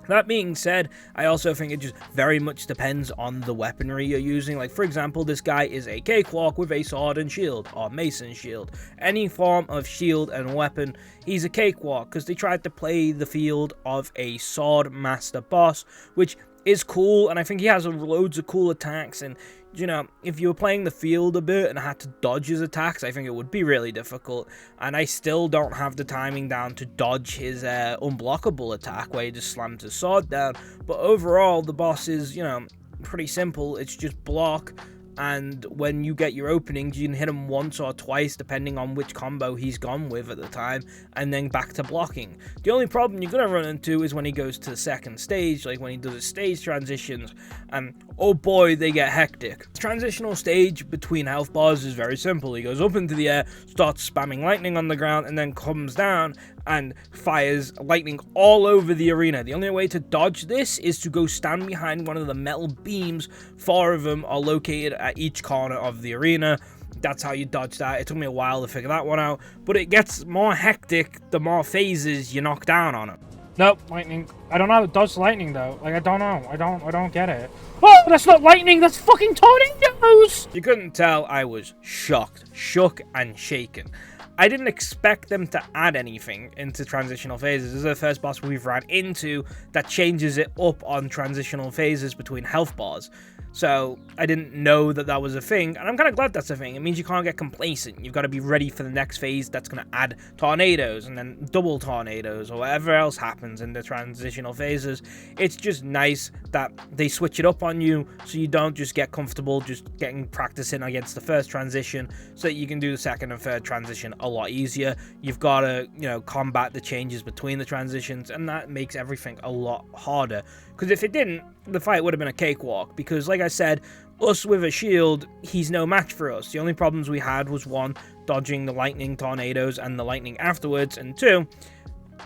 That being said, I also think it just very much depends on the weaponry you're using. Like, for example, this guy is a cakewalk with a sword and shield, or mason shield. Any form of shield and weapon, he's a cakewalk, because they tried to play the field of a sword master boss, which is cool, and I think he has loads of cool attacks, and, you know, if you were playing the field a bit and had to dodge his attacks, I think it would be really difficult, and I still don't have the timing down to dodge his unblockable attack, where he just slams his sword down, but overall, the boss is, you know, pretty simple. It's just block, and when you get your openings, you can hit him once or twice, depending on which combo he's gone with at the time, and then back to blocking. The only problem you're going to run into is when he goes to the second stage, like when he does his stage transitions, and oh boy, they get hectic. The transitional stage between health bars is very simple. He goes up into the air, starts spamming lightning on the ground, and then comes down and fires lightning all over the arena. The only way to dodge this is to go stand behind one of the metal beams. 4 of them are located at each corner of the arena. That's how you dodge that. It took me a while to figure that one out, but it gets more hectic the more phases you knock down on it. Nope, lightning. I don't know how to dodge lightning though. Like, I don't know. I don't get it. Oh, that's not lightning. That's fucking tornadoes. You couldn't tell I was shocked, shook and shaken. I didn't expect them to add anything into transitional phases. This is the first boss we've ran into that changes it up on transitional phases between health bars. So I didn't know that that was a thing, and I'm kind of glad that's a thing. It means you can't get complacent. You've got to be ready for the next phase that's going to add tornadoes and then double tornadoes or whatever else happens in the transitional phases. It's just nice that they switch it up on you so you don't just get comfortable just getting practicing against the first transition, so that you can do the second and third transition a lot easier. You've got to, combat the changes between the transitions, and that makes everything a lot harder. Because if it didn't, the fight would have been a cakewalk. Because, like I said, us with a shield, he's no match for us. The only problems we had was, one, dodging the lightning tornadoes and the lightning afterwards, and two,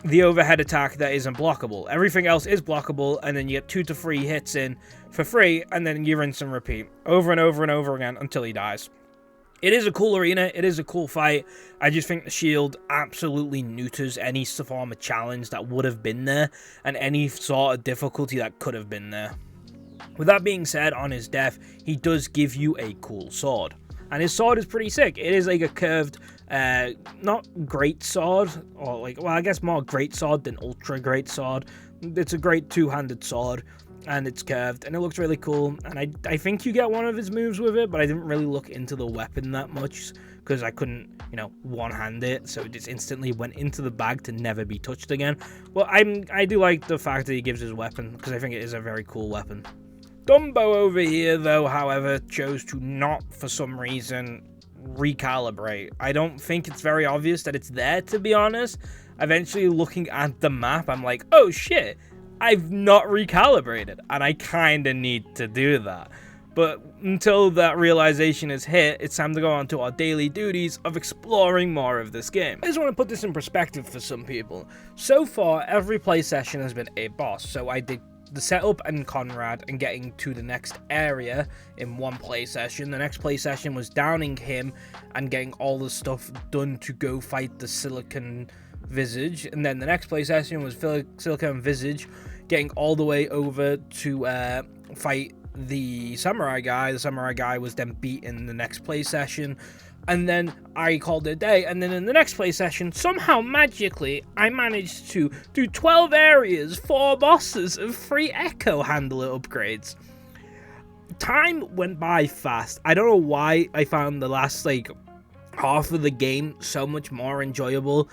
the overhead attack that isn't blockable. Everything else is blockable, and then you get 2 to 3 hits in for free, and then you rinse and repeat over and over and over again until he dies. It is a cool arena, it is a cool fight. I just think the shield absolutely neuters any form of challenge that would have been there, and any sort of difficulty that could have been there. With that being said, on his death, he does give you a cool sword. And his sword is pretty sick. It is like a curved, not great sword, or I guess more great sword than ultra great sword. It's a great two-handed sword, and it's curved, and it looks really cool, and I think you get one of his moves with it, but I didn't really look into the weapon that much, because I couldn't, one-hand it, so it just instantly went into the bag to never be touched again. Well, I do like the fact that he gives his weapon, because I think it is a very cool weapon. Dumbo over here, though, however, chose to not, for some reason, recalibrate. I don't think it's very obvious that it's there, to be honest. Eventually, looking at the map, I'm like, oh shit, I've not recalibrated, and I kinda need to do that. But until that realization is hit, it's time to go on to our daily duties of exploring more of this game. I just want to put this in perspective for some people. So far, every play session has been a boss, so I did the setup and Conrad and getting to the next area in one play session. The next play session was downing him and getting all the stuff done to go fight the Silicon Visage, and then the next play session was Silicon Visage, getting all the way over to fight the Samurai Guy. The Samurai Guy was then beat in the next play session, and then I called it a day, and then in the next play session, somehow magically, I managed to do 12 areas, 4 bosses, and 3 Echo Handler upgrades. Time went by fast. I don't know why I found the last, half of the game so much more enjoyable,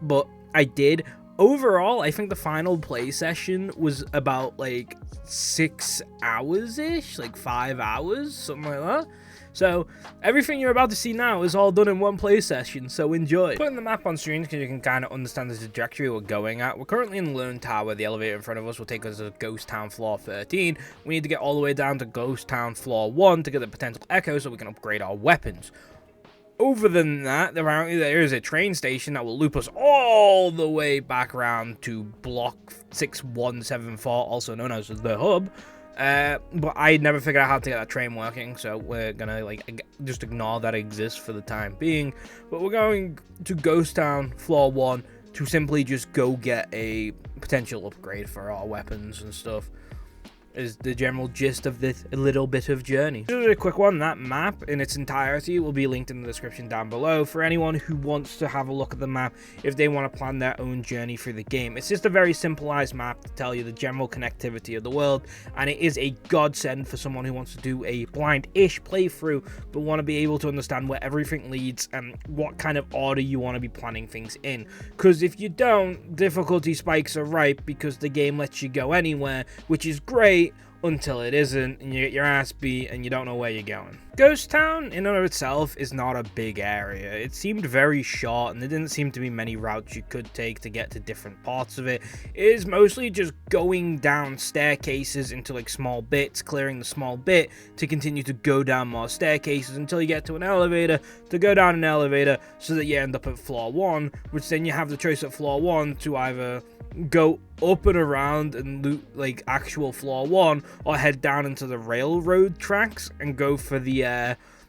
but I did. Overall, I think the final play session was about 6 hours-ish, 5 hours, something like that. So everything you're about to see now is all done in one play session, so enjoy. Putting the map on screen because you can kind of understand the trajectory we're going at. We're currently in Lone Tower. The elevator in front of us will take us to Ghost Town Floor 13. We need to get all the way down to Ghost Town Floor 1 to get the potential Echo so we can upgrade our weapons. Over than that, apparently there is a train station that will loop us all the way back around to Block 6174, also known as the Hub. But I never figured out how to get that train working, so we're gonna just ignore that it exists for the time being. But we're going to Ghost Town Floor 1 to simply just go get a potential upgrade for our weapons and stuff. Is the general gist of this little bit of journey. Just a quick one, that map in its entirety will be linked in the description down below for anyone who wants to have a look at the map if they want to plan their own journey through the game. It's just a very simplified map to tell you the general connectivity of the world, and it is a godsend for someone who wants to do a blind-ish playthrough but want to be able to understand where everything leads and what kind of order you want to be planning things in. Because if you don't, difficulty spikes are ripe because the game lets you go anywhere, which is great, until it isn't, and you get your ass beat and you don't know where you're going. Ghost Town in and of itself is not a big area. It seemed very short and there didn't seem to be many routes you could take to get to different parts of it. It is mostly just going down staircases into small bits, clearing the small bit to continue to go down more staircases until you get to an elevator, to go down an elevator so that you end up at floor 1, which then you have the choice at floor 1 to either go up and around and loot actual floor 1, or head down into the railroad tracks and go for the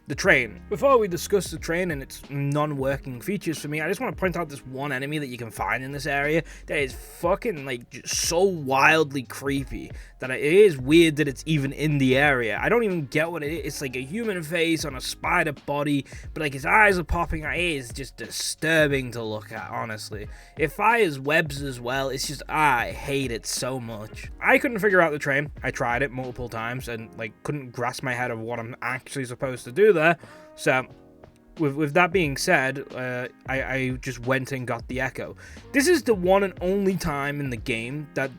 the train. Before we discuss the train and its non-working features for me, I just want to point out this one enemy that you can find in this area that is fucking like just so wildly creepy that it is weird that it's even in the area. I don't even get what it is. It's like a human face on a spider body, but like his eyes are popping out. It is just disturbing to look at, honestly. It fires webs as well. It's just, I hate it so much. I couldn't figure out the train. I tried it multiple times and like couldn't grasp my head of what I'm actually supposed to do there. So with that being said, I just went and got the Echo. This is the one and only time in the game that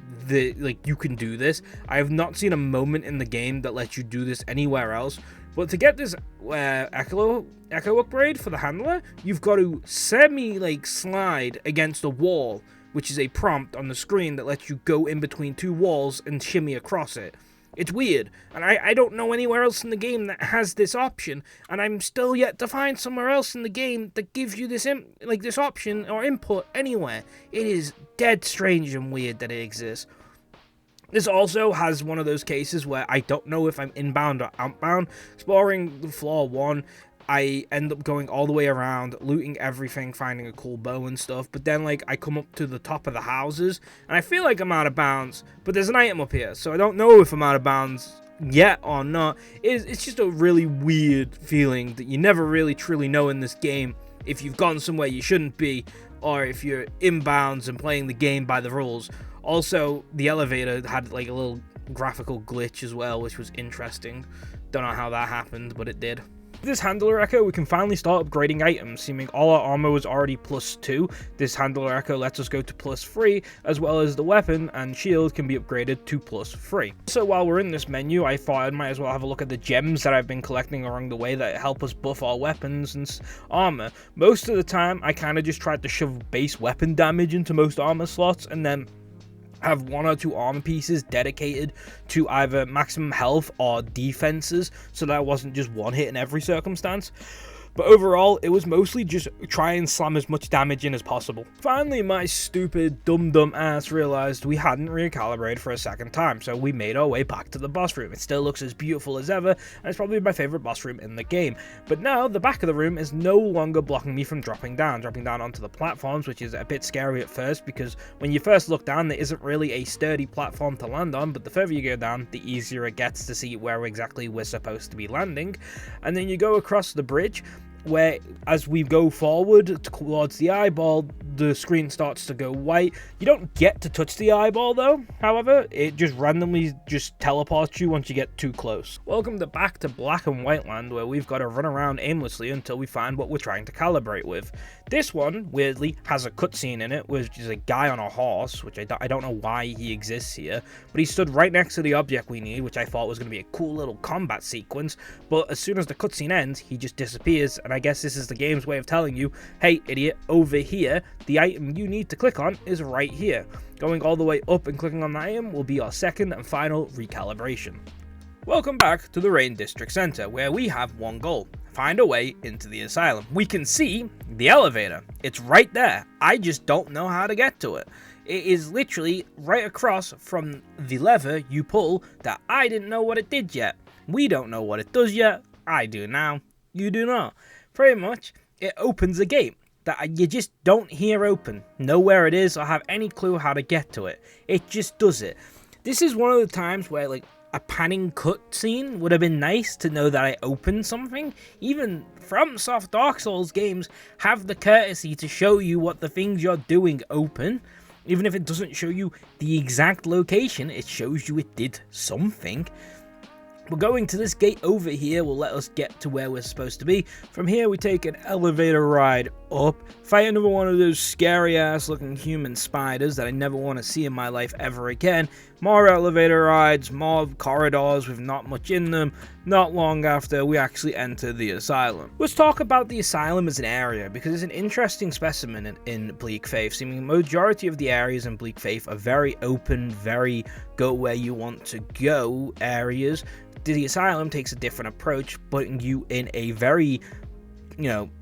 you can do this. I have not seen a moment in the game that lets you do this anywhere else. But to get this Echo upgrade for the handler, you've got to slide against a wall, which is a prompt on the screen that lets you go in between two walls and shimmy across it. It's weird, and I don't know anywhere else in the game that has this option, and I'm still yet to find somewhere else in the game that gives you this this option or input anywhere. It is dead strange and weird that it exists. This also has one of those cases where I don't know if I'm inbound or outbound. Exploring the floor 1, I end up going all the way around, looting everything, finding a cool bow and stuff, but then I come up to the top of the houses, and I feel like I'm out of bounds, but there's an item up here, so I don't know if I'm out of bounds yet or not. It's just a really weird feeling that you never really truly know in this game if you've gone somewhere you shouldn't be, or if you're inbounds and playing the game by the rules. Also, the elevator had a little graphical glitch as well, which was interesting. Don't know how that happened, but it did. With this handler echo, we can finally start upgrading items. Seeming all our armor was already +2, this handler echo lets us go to +3, as well as the weapon and shield can be upgraded to +3. So while we're in this menu, I thought I might as well have a look at the gems that I've been collecting along the way that help us buff our weapons and armor. Most of the time, I kind of just tried to shove base weapon damage into most armor slots, and then have 1 or 2 armor pieces dedicated to either maximum health or defenses, so that I wasn't just one hit in every circumstance. But overall, it was mostly just try and slam as much damage in as possible. Finally, my stupid, dumb ass realized we hadn't recalibrated for a second time, so we made our way back to the boss room. It still looks as beautiful as ever, and it's probably my favorite boss room in the game. But now, the back of the room is no longer blocking me from dropping down onto the platforms, which is a bit scary at first, because when you first look down, there isn't really a sturdy platform to land on, but the further you go down, the easier it gets to see where exactly we're supposed to be landing. And then you go across the bridge, where as we go forward towards the eyeball, the screen starts to go white. You don't get to touch the eyeball though, however, it just randomly teleports you once you get too close. Welcome back to Black and White Land, where we've got to run around aimlessly until we find what we're trying to calibrate with. This one, weirdly, has a cutscene in it, which is a guy on a horse, which I don't know why he exists here, but he stood right next to the object we need, which I thought was going to be a cool little combat sequence, but as soon as the cutscene ends, he just disappears, and I guess this is the game's way of telling you, hey idiot, over here, the item you need to click on is right here. Going all the way up and clicking on that item will be our second and final recalibration. Welcome back to the Rain District Center, where we have one goal: find a way into the asylum. We can see the elevator. It's right there. I just don't know how to get to it. It is literally right across from the lever you pull that I didn't know what it did yet. We don't know what it does yet. I do now. You do not. Pretty much, it opens a gate that you just don't hear open, know where it is, or have any clue how to get to it. It just does it. This is one of the times where a panning cutscene would have been nice to know that I opened something. Even FromSoft Dark Souls games have the courtesy to show you what the things you're doing open. Even if it doesn't show you the exact location, it shows you it did something. But going to this gate over here will let us get to where we're supposed to be. From here we take an elevator ride up, fight another one of those scary ass looking human spiders that I never want to see in my life ever again. More elevator rides, more corridors with not much in them. Not long after, we actually enter the asylum. Let's talk about the asylum as an area, because it's an interesting specimen in Bleak Faith. Seeming the majority of the areas in Bleak Faith are very open, very go where you want to go areas. The asylum takes a different approach, putting you in a very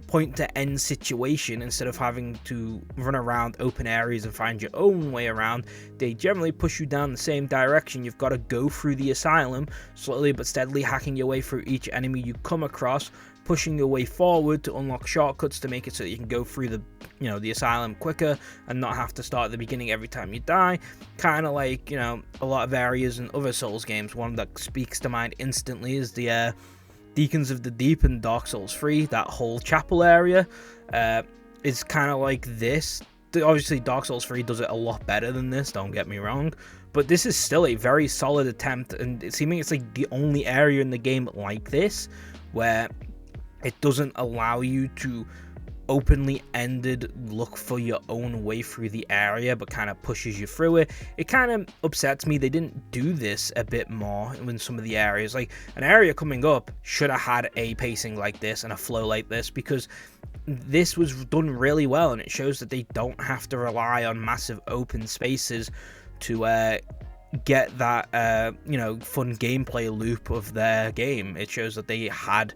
point to end situation instead of having to run around open areas and find your own way around. They generally push you down the same direction. You've got to go through the asylum, slowly but steadily hacking your way through each enemy you come across, pushing your way forward to unlock shortcuts to make it so that you can go through the asylum quicker and not have to start at the beginning every time you die. Kind of like, a lot of areas in other Souls games. One that speaks to mind instantly is the Deacons of the Deep in Dark Souls 3. That whole chapel area is kind of like this. Obviously, Dark Souls 3 does it a lot better than this, don't get me wrong. But this is still a very solid attempt, and it's like the only area in the game like this, where it doesn't allow you to openly ended look for your own way through the area, but kind of pushes you through it. It kind of upsets me they didn't do this a bit more in some of the areas. Like, an area coming up should have had a pacing like this and a flow like this, because this was done really well, and it shows that they don't have to rely on massive open spaces to get that fun gameplay loop of their game. It shows that they had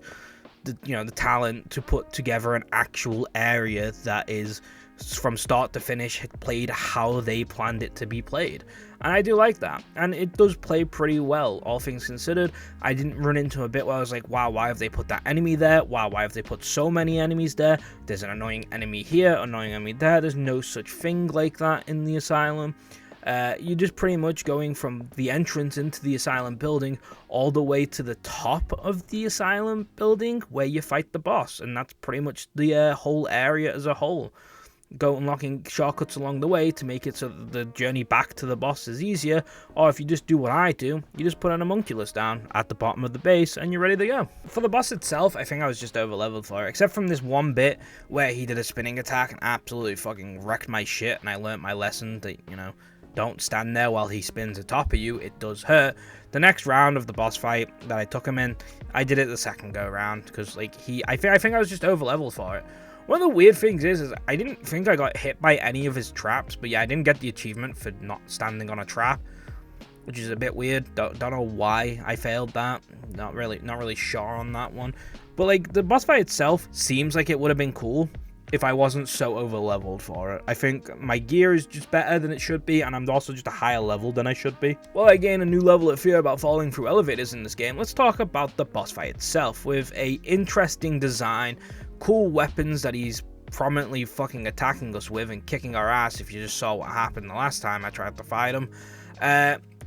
the talent to put together an actual area that is from start to finish played how they planned it to be played, and I do like that, and it does play pretty well, all things considered. I didn't run into a bit where I was like, wow, why have they put that enemy there? Wow, why have they put so many enemies there? There's an annoying enemy here, annoying enemy there. There's no such thing like that in the asylum. You're just pretty much going from the entrance into the asylum building all the way to the top of the asylum building where you fight the boss, and that's pretty much the whole area as a whole. Go unlocking shortcuts along the way to make it so that the journey back to the boss is easier, or if you just do what I do, you just put an homunculus down at the bottom of the base and you're ready to go. For the boss itself, I think I was just over leveled for it, except from this one bit where he did a spinning attack and absolutely fucking wrecked my shit, and I learned my lesson that, don't stand there while he spins atop of you, it does hurt. The next round of the boss fight that I took him in, I did it the second go around, because I think I was just over leveled for it. One of the weird things is I didn't think I got hit by any of his traps, but yeah, I didn't get the achievement for not standing on a trap, which is a bit weird. Don't know why I failed that. Not really sure on that one. But the boss fight itself seems like it would have been cool if I wasn't so over leveled for it. I think my gear is just better than it should be, and I'm also just a higher level than I should be. While I gain a new level of fear about falling through elevators in this game, let's talk about the boss fight itself, with a interesting design, cool weapons that he's prominently fucking attacking us with and kicking our ass if you just saw what happened the last time I tried to fight him.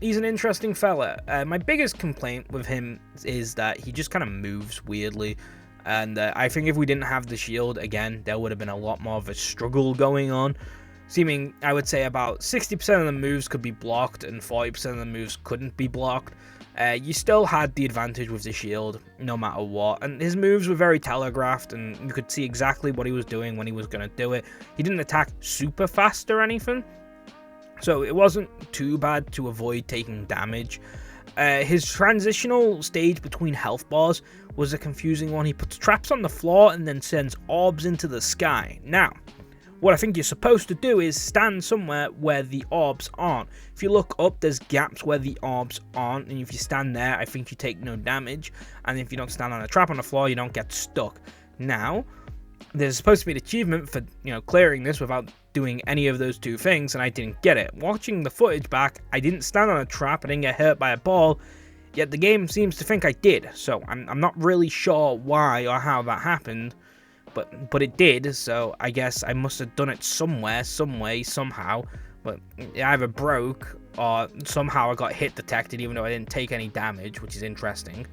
He's an interesting fella. My biggest complaint with him is that he just kind of moves weirdly. And I think if we didn't have the shield, again, there would have been a lot more of a struggle going on. Seeming, I would say, about 60% of the moves could be blocked and 40% of the moves couldn't be blocked. You still had the advantage with the shield, no matter what. And his moves were very telegraphed, and you could see exactly what he was doing when he was going to do it. He didn't attack super fast or anything, so it wasn't too bad to avoid taking damage. His transitional stage between health bars was a confusing one. He puts traps on the floor and then sends orbs into the sky. Now, what I think you're supposed to do is stand somewhere where the orbs aren't. If you look up, there's gaps where the orbs aren't, and if you stand there, I think you take no damage. And if you don't stand on a trap on the floor, you don't get stuck. Now, there's supposed to be an achievement for, clearing this without doing any of those two things, and I didn't get it. Watching the footage back, I didn't stand on a trap, I didn't get hurt by a ball, yet the game seems to think I did. So I'm not really sure why or how that happened, but it did, so I guess I must have done it somewhere, some way, somehow. But it either broke or somehow I got hit detected even though I didn't take any damage, which is interesting.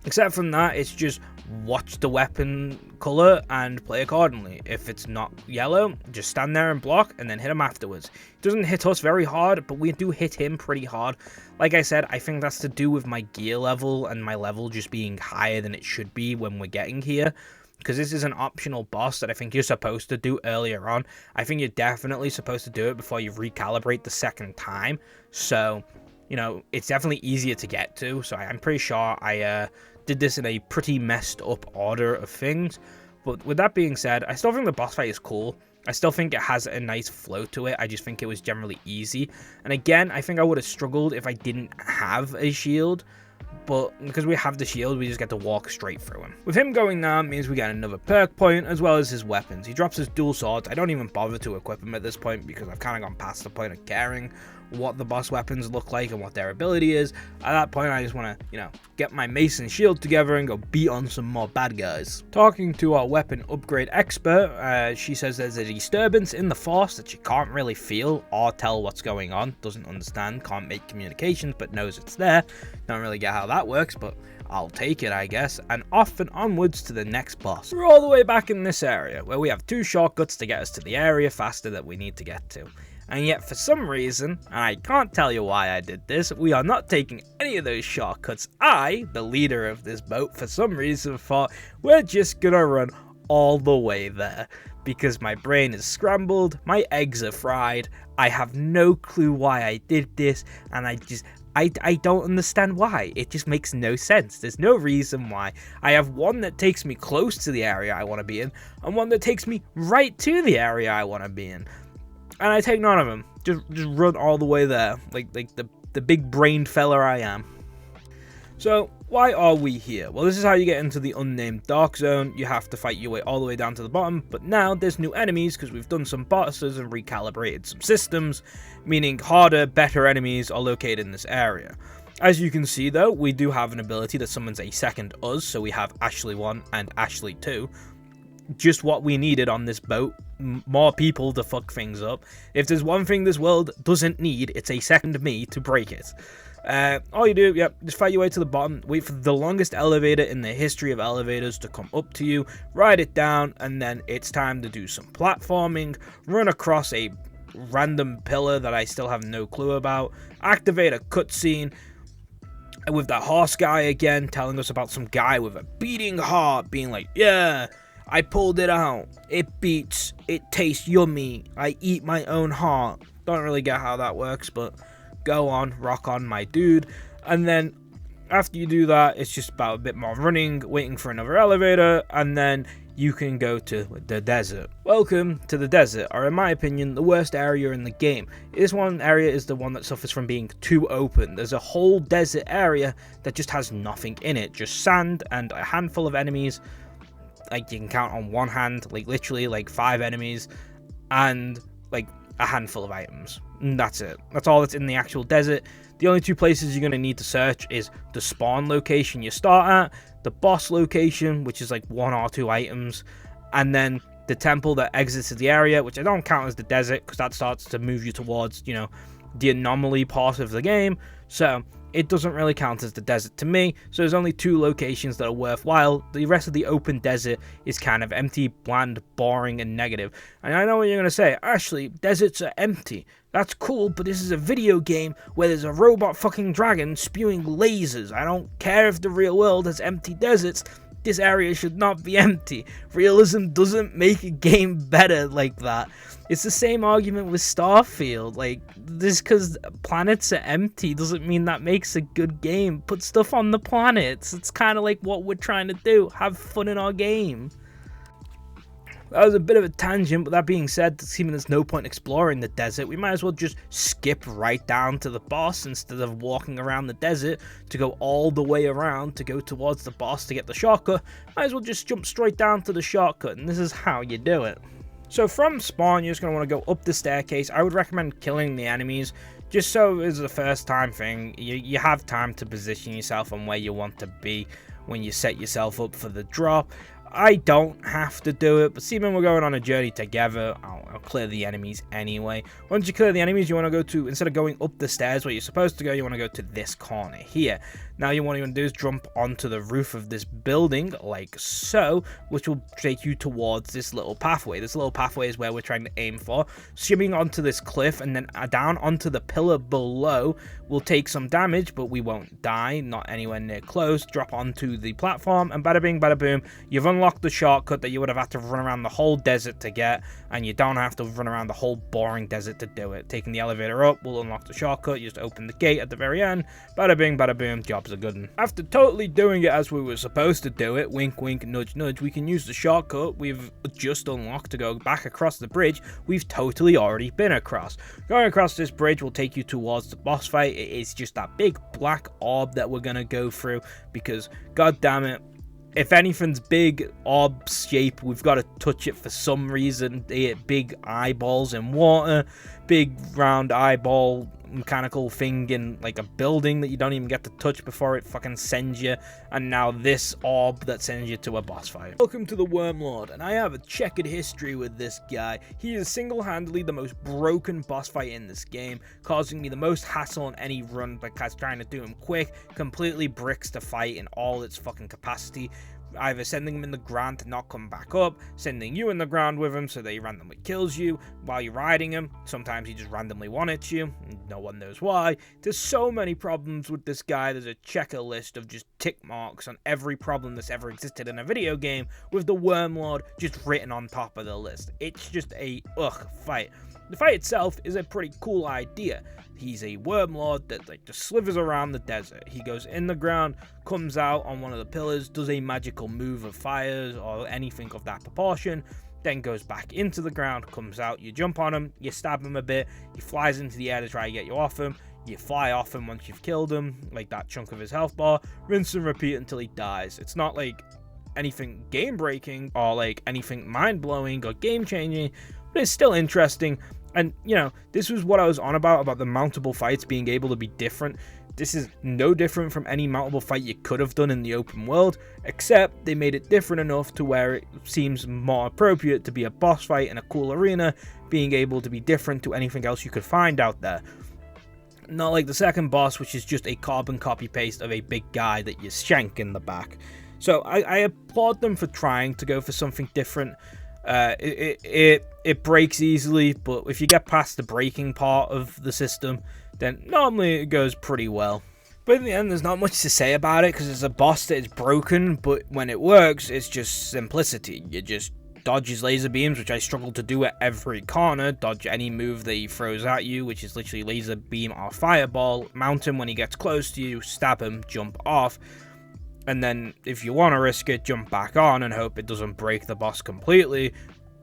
Except from that, it's just watch the weapon color and play accordingly. If it's not yellow, just stand there and block and then hit him afterwards. It doesn't hit us very hard, but we do hit him pretty hard. Like I said, I think that's to do with my gear level and my level just being higher than it should be when we're getting here. Because this is an optional boss that I think you're supposed to do earlier on. I think you're definitely supposed to do it before you recalibrate the second time. So, it's definitely easier to get to. So I'm pretty sure I did this in a pretty messed up order of things. But with that being said, I still think the boss fight is cool. I still think it has a nice flow to it. I just think it was generally easy. And again, I think I would have struggled if I didn't have a shield. but because we have the shield, we just get to walk straight through him. With him going down means we get another perk point, as well as his weapons. He drops his dual swords. I don't even bother to equip him at this point, because I've kind of gone past the point of caring what the boss weapons look like and what their ability is. At that point, I just want to, get my mace and shield together and go beat on some more bad guys. Talking to our weapon upgrade expert, she says there's a disturbance in the force that she can't really feel or tell what's going on, doesn't understand, can't make communications, but knows it's there. Don't really get how that works, but I'll take it, I guess, and off and onwards to the next boss. We're all the way back in this area, where we have 2 shortcuts to get us to the area faster that we need to get to. And yet, for some reason, and I can't tell you why I did this, we are not taking any of those shortcuts. I, the leader of this boat, for some reason thought we're just gonna run all the way there. Because my brain is scrambled, my eggs are fried, I have no clue why I did this, and I don't understand why. It just makes no sense. There's no reason why. I have one that takes me close to the area I want to be in, and one that takes me right to the area I want to be in. And I take none of them. Just run all the way there, like the big brained fella I am. So why are we here? Well, this is how you get into the unnamed dark zone. You have to fight your way all the way down to the bottom, but now there's new enemies because we've done some bosses and recalibrated some systems, meaning harder, better enemies are located in this area. As you can see though, we do have an ability that summons a second us, so we have Ashley 1 and Ashley 2. Just what we needed on this boat. More people to fuck things up. If there's one thing this world doesn't need, it's a second me to break it. All you do, just fight your way to the bottom, wait for the longest elevator in the history of elevators to come up to you, ride it down, and then it's time to do some platforming, run across a random pillar that I still have no clue about, activate a cutscene with the horse guy again, telling us about some guy with a beating heart, being like, yeah, I pulled it out, it beats, it tastes yummy, I eat my own heart. Don't really get how that works, but go on, rock on, my dude. And then after you do that, it's just about a bit more running, waiting for another elevator, and then you can go to the desert. Welcome to the desert, or in my opinion, the worst area in the game. This one area is the one that suffers from being too open. There's a whole desert area that just has nothing in it, just sand and a handful of enemies. Like, you can count on one hand, like literally like 5 enemies, and like a handful of items. And that's it. That's all that's in the actual desert. The only 2 places you're going to need to search is the spawn location you start at, the boss location, which is like 1 or 2 items, and then the temple that exits the area, which I don't count as the desert because that starts to move you towards, the anomaly part of the game. So it doesn't really count as the desert to me. So there's only 2 locations that are worthwhile. The rest of the open desert is kind of empty, bland, boring, and negative. And I know what you're going to say, Ashley, deserts are empty. That's cool, but this is a video game where there's a robot fucking dragon spewing lasers. I don't care if the real world has empty deserts. This area should not be empty. Realism doesn't make a game better like that. It's the same argument with Starfield. Like, just because planets are empty doesn't mean that makes a good game. Put stuff on the planets. It's kind of like what we're trying to do. Have fun in our game. That was a bit of a tangent, but that being said, seeming there's no point exploring the desert, we might as well just skip right down to the boss instead of walking around the desert to go all the way around to go towards the boss to get the shortcut. Might as well just jump straight down to the shortcut, and this is how you do it. So from spawn, you're just going to want to go up the staircase. I would recommend killing the enemies, just so it's a first time thing. You have time to position yourself on where you want to be when you set yourself up for the drop. I don't have to do it, but seeming we're going on a journey together, I'll clear the enemies anyway. Once you clear the enemies, you want to go to, instead of going up the stairs where you're supposed to go, you want to go to this corner here. Now you want to do is jump onto the roof of this building, like so, which will take you towards this little pathway. This little pathway is where we're trying to aim for. Swimming onto this cliff and then down onto the pillar below will take some damage, but we won't die, not anywhere near close. Drop onto the platform, and bada bing, bada boom, you've unlock the shortcut that you would have had to run around the whole desert to get, and you don't have to run around the whole boring desert to do it. Taking the elevator up will unlock the shortcut. You just open the gate at the very end. Bada bing, bada boom, job's a good one. After totally doing it as we were supposed to do it, wink wink, nudge nudge, we can use the shortcut we've just unlocked to go back across the bridge we've totally already been across. Going across this bridge will take you towards the boss fight. It is just that big black orb that we're gonna go through, because god damn it, if anything's big orb shape, we've got to touch it for some reason. Be it big eyeballs in water, big round eyeball mechanical thing in like a building that you don't even get to touch before it fucking sends you, and now this orb that sends you to a boss fight. Welcome to the Wormlord, and I have a checkered history with this guy. He is single-handedly the most broken boss fight in this game, causing me the most hassle on any run because trying to do him quick completely bricks the fight in all its fucking capacity. Either sending him in the ground to not come back up, sending you in the ground with him so that he randomly kills you while you're riding him. Sometimes he just randomly one-hits you, no one knows why. There's so many problems with this guy. There's a checklist of just tick marks on every problem that's ever existed in a video game, with the Wormlord just written on top of the list. It's just a fight. The fight itself is a pretty cool idea. He's a Wormlord that like just slithers around the desert. He goes in the ground, comes out on one of the pillars, does a magical move of fires or anything of that proportion, then goes back into the ground, comes out, you jump on him, you stab him a bit, he flies into the air to try to get you off him, you fly off him once you've killed him, like that chunk of his health bar, rinse and repeat until he dies. It's not like anything game-breaking or like anything mind-blowing or game-changing, but it's still interesting. And, you know, this was what I was on about the mountable fights being able to be different. This is no different from any mountable fight you could have done in the open world, except they made it different enough to where it seems more appropriate to be a boss fight in a cool arena, being able to be different to anything else you could find out there. Not like the second boss, which is just a carbon copy-paste of a big guy that you shank in the back. So I applaud them for trying to go for something different. It breaks easily, but if you get past the breaking part of the system, then normally it goes pretty well. But in the end, there's not much to say about it, because it's a boss that is broken, but when it works, it's just simplicity. You just dodge his laser beams, which I struggle to do at every corner, dodge any move that he throws at you, which is literally laser beam or fireball, mount him when he gets close to you, stab him, jump off, and then if you want to risk it, jump back on and hope it doesn't break the boss completely,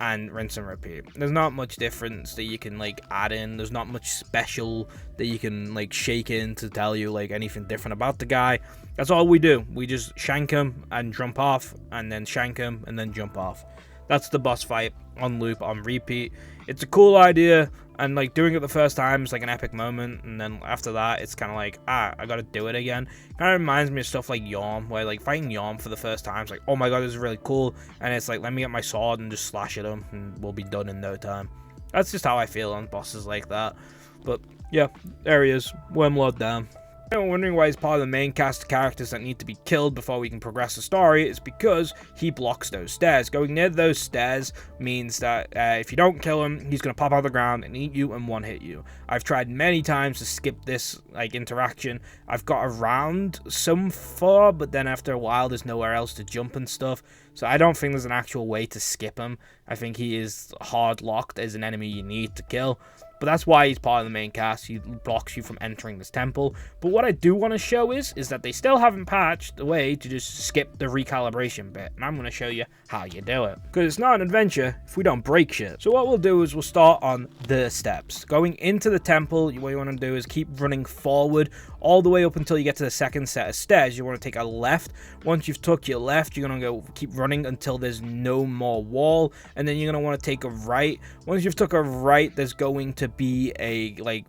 and rinse and repeat. There's not much difference that you can like add in. There's not much special that you can like shake in to tell you like anything different about the guy. That's all we do. We just shank him and jump off, and then shank him and then jump off. That's the boss fight on loop, on repeat. It's a cool idea, and like doing it the first time is like an epic moment, and then after that it's kind of like, I gotta do it again. Kind of reminds me of stuff like Yawm, where like fighting Yawm for the first time is like, oh my god, this is really cool, and it's like, let me get my sword and just slash at him and we'll be done in no time. That's just how I feel on bosses like that. But yeah, there he is, Wormlord down. Anyone wondering why he's part of the main cast of characters that need to be killed before we can progress the story, it's because he blocks those stairs. Going near those stairs means that if you don't kill him, he's going to pop out of the ground and eat you and one-hit you. I've tried many times to skip this like interaction. I've got around some far, but then after a while there's nowhere else to jump and stuff. So I don't think there's an actual way to skip him. I think he is hard locked as an enemy you need to kill. But that's why he's part of the main cast. He blocks you from entering this temple. But what I do want to show is that they still haven't patched the way to just skip the recalibration bit. And I'm going to show you how you do it. Because it's not an adventure if we don't break shit. So what we'll do is we'll start on the steps. Going into the temple, what you want to do is keep running forward all the way up until you get to the second set of stairs. You want to take a left. Once you've took your left, you're going to go keep running until there's no more wall. And then you're going to want to take a right. Once you've took a right, there's going to be a like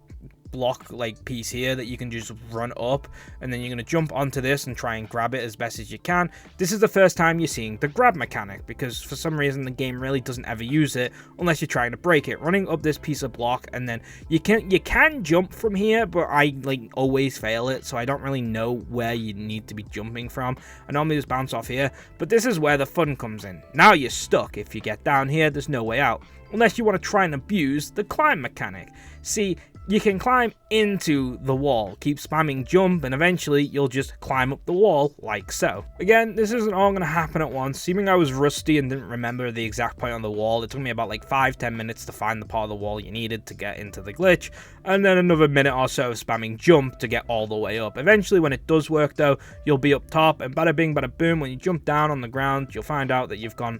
block like piece here that you can just run up, and then you're going to jump onto this and try and grab it as best as you can. This is the first time you're seeing the grab mechanic, because for some reason the game really doesn't ever use it unless you're trying to break it. Running up this piece of block, and then you can jump from here, but I like always fail it, so I don't really know where you need to be jumping from. I normally just bounce off here, but this is where the fun comes in. Now you're stuck. If you get down here, there's no way out unless you want to try and abuse the climb mechanic. See, you can climb into the wall, keep spamming jump, and eventually you'll just climb up the wall like so. Again, this isn't all going to happen at once. Seeming I was rusty and didn't remember the exact point on the wall, it took me about like 5-10 minutes to find the part of the wall you needed to get into the glitch, and then another minute or so of spamming jump to get all the way up. Eventually, when it does work though, you'll be up top, and bada bing bada boom, when you jump down on the ground, you'll find out that you've gone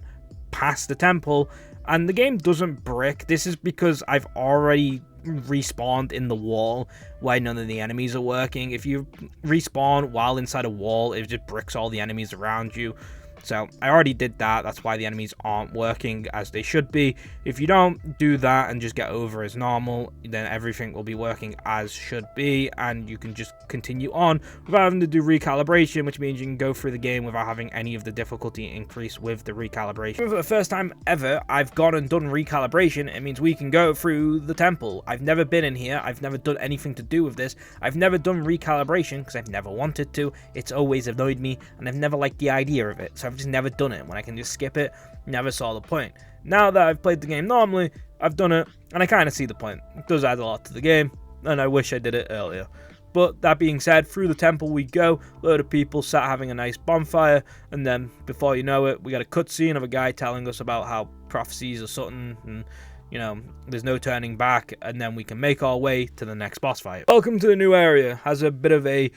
past the temple, and the game doesn't brick. This is because I've already respawned in the wall where none of the enemies are working. If you respawn while inside a wall, it just bricks all the enemies around you. So I already did that. That's why the enemies aren't working as they should be. If you don't do that and just get over as normal, then everything will be working as should be, and you can just continue on without having to do recalibration, which means you can go through the game without having any of the difficulty increase with the recalibration. For the first time ever, I've gone and done recalibration. It means we can go through the temple. I've never been in here. I've never done anything to do with this. I've never done recalibration because I've never wanted to. It's always annoyed me, and I've never liked the idea of it. So I've just never done it. When I can just skip it, never saw the point. Now that I've played the game normally, I've done it, and I kind of see the point. It does add a lot to the game, and I wish I did it earlier. But that being said, through the temple we go, a load of people sat having a nice bonfire, and then before you know it, we got a cutscene of a guy telling us about how prophecies are something, and you know, there's no turning back, and then we can make our way to the next boss fight. Welcome to the new area. Has a bit of a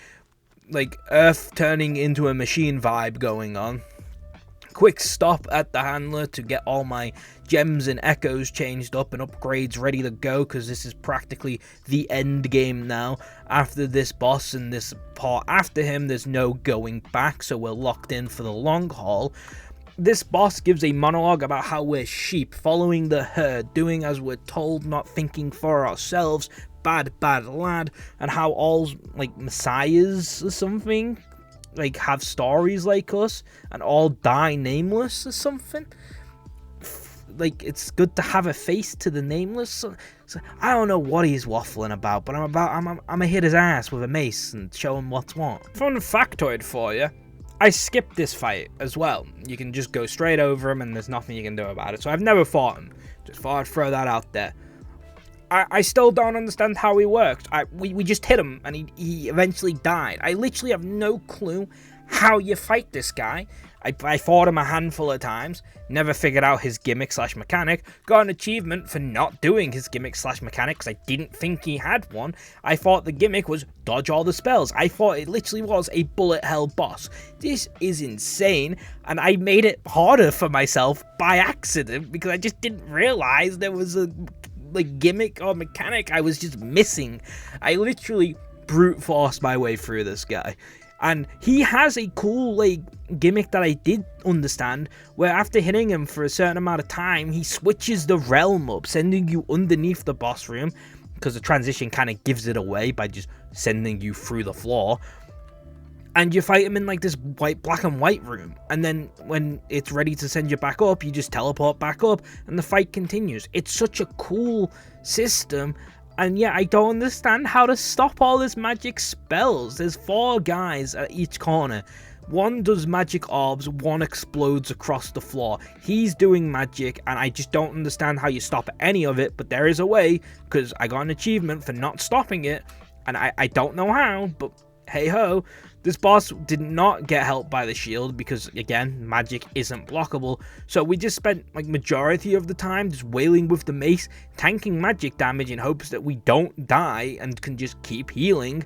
like Earth turning into a machine vibe going on. Quick stop at the handler to get all my gems and echoes changed up and upgrades ready to go, because this is practically the end game now. After this boss and this part after him, there's no going back, so we're locked in for the long haul. This boss gives a monologue about how we're sheep, following the herd, doing as we're told, not thinking for ourselves, bad lad, and how all like messiahs or something like have stories like us and all die nameless or something. Like, it's good to have a face to the nameless. So I don't know what he's waffling about, but I'm gonna hit his ass with a mace and show him what's what. Fun factoid for you, I skipped this fight as well. You can just go straight over him and there's nothing you can do about it. So I've never fought him. Just thought I'd throw that out there. I still don't understand how he worked. We just hit him and he eventually died. I literally have no clue how you fight this guy. I fought him a handful of times, never figured out his gimmick / mechanic, got an achievement for not doing his gimmick / mechanic because I didn't think he had one. I thought the gimmick was dodge all the spells. I thought it literally was a bullet hell boss. This is insane, and I made it harder for myself by accident because I just didn't realize there was a like gimmick or mechanic I was just missing. I literally brute forced my way through this guy. And he has a cool like gimmick that I did understand, where after hitting him for a certain amount of time, he switches the realm up, sending you underneath the boss room, because the transition kind of gives it away by just sending you through the floor. And you fight him in like this black and white room, and then when it's ready to send you back up, you just teleport back up and the fight continues. It's such a cool system. And yeah, I don't understand how to stop all this magic spells. There's 4 guys at each corner. One does magic orbs, one explodes across the floor. He's doing magic, and I just don't understand how you stop any of it, but there is a way, because I got an achievement for not stopping it, and I don't know how, but hey ho. This boss did not get helped by the shield because, again, magic isn't blockable. So we just spent like majority of the time just wailing with the mace, tanking magic damage in hopes that we don't die and can just keep healing.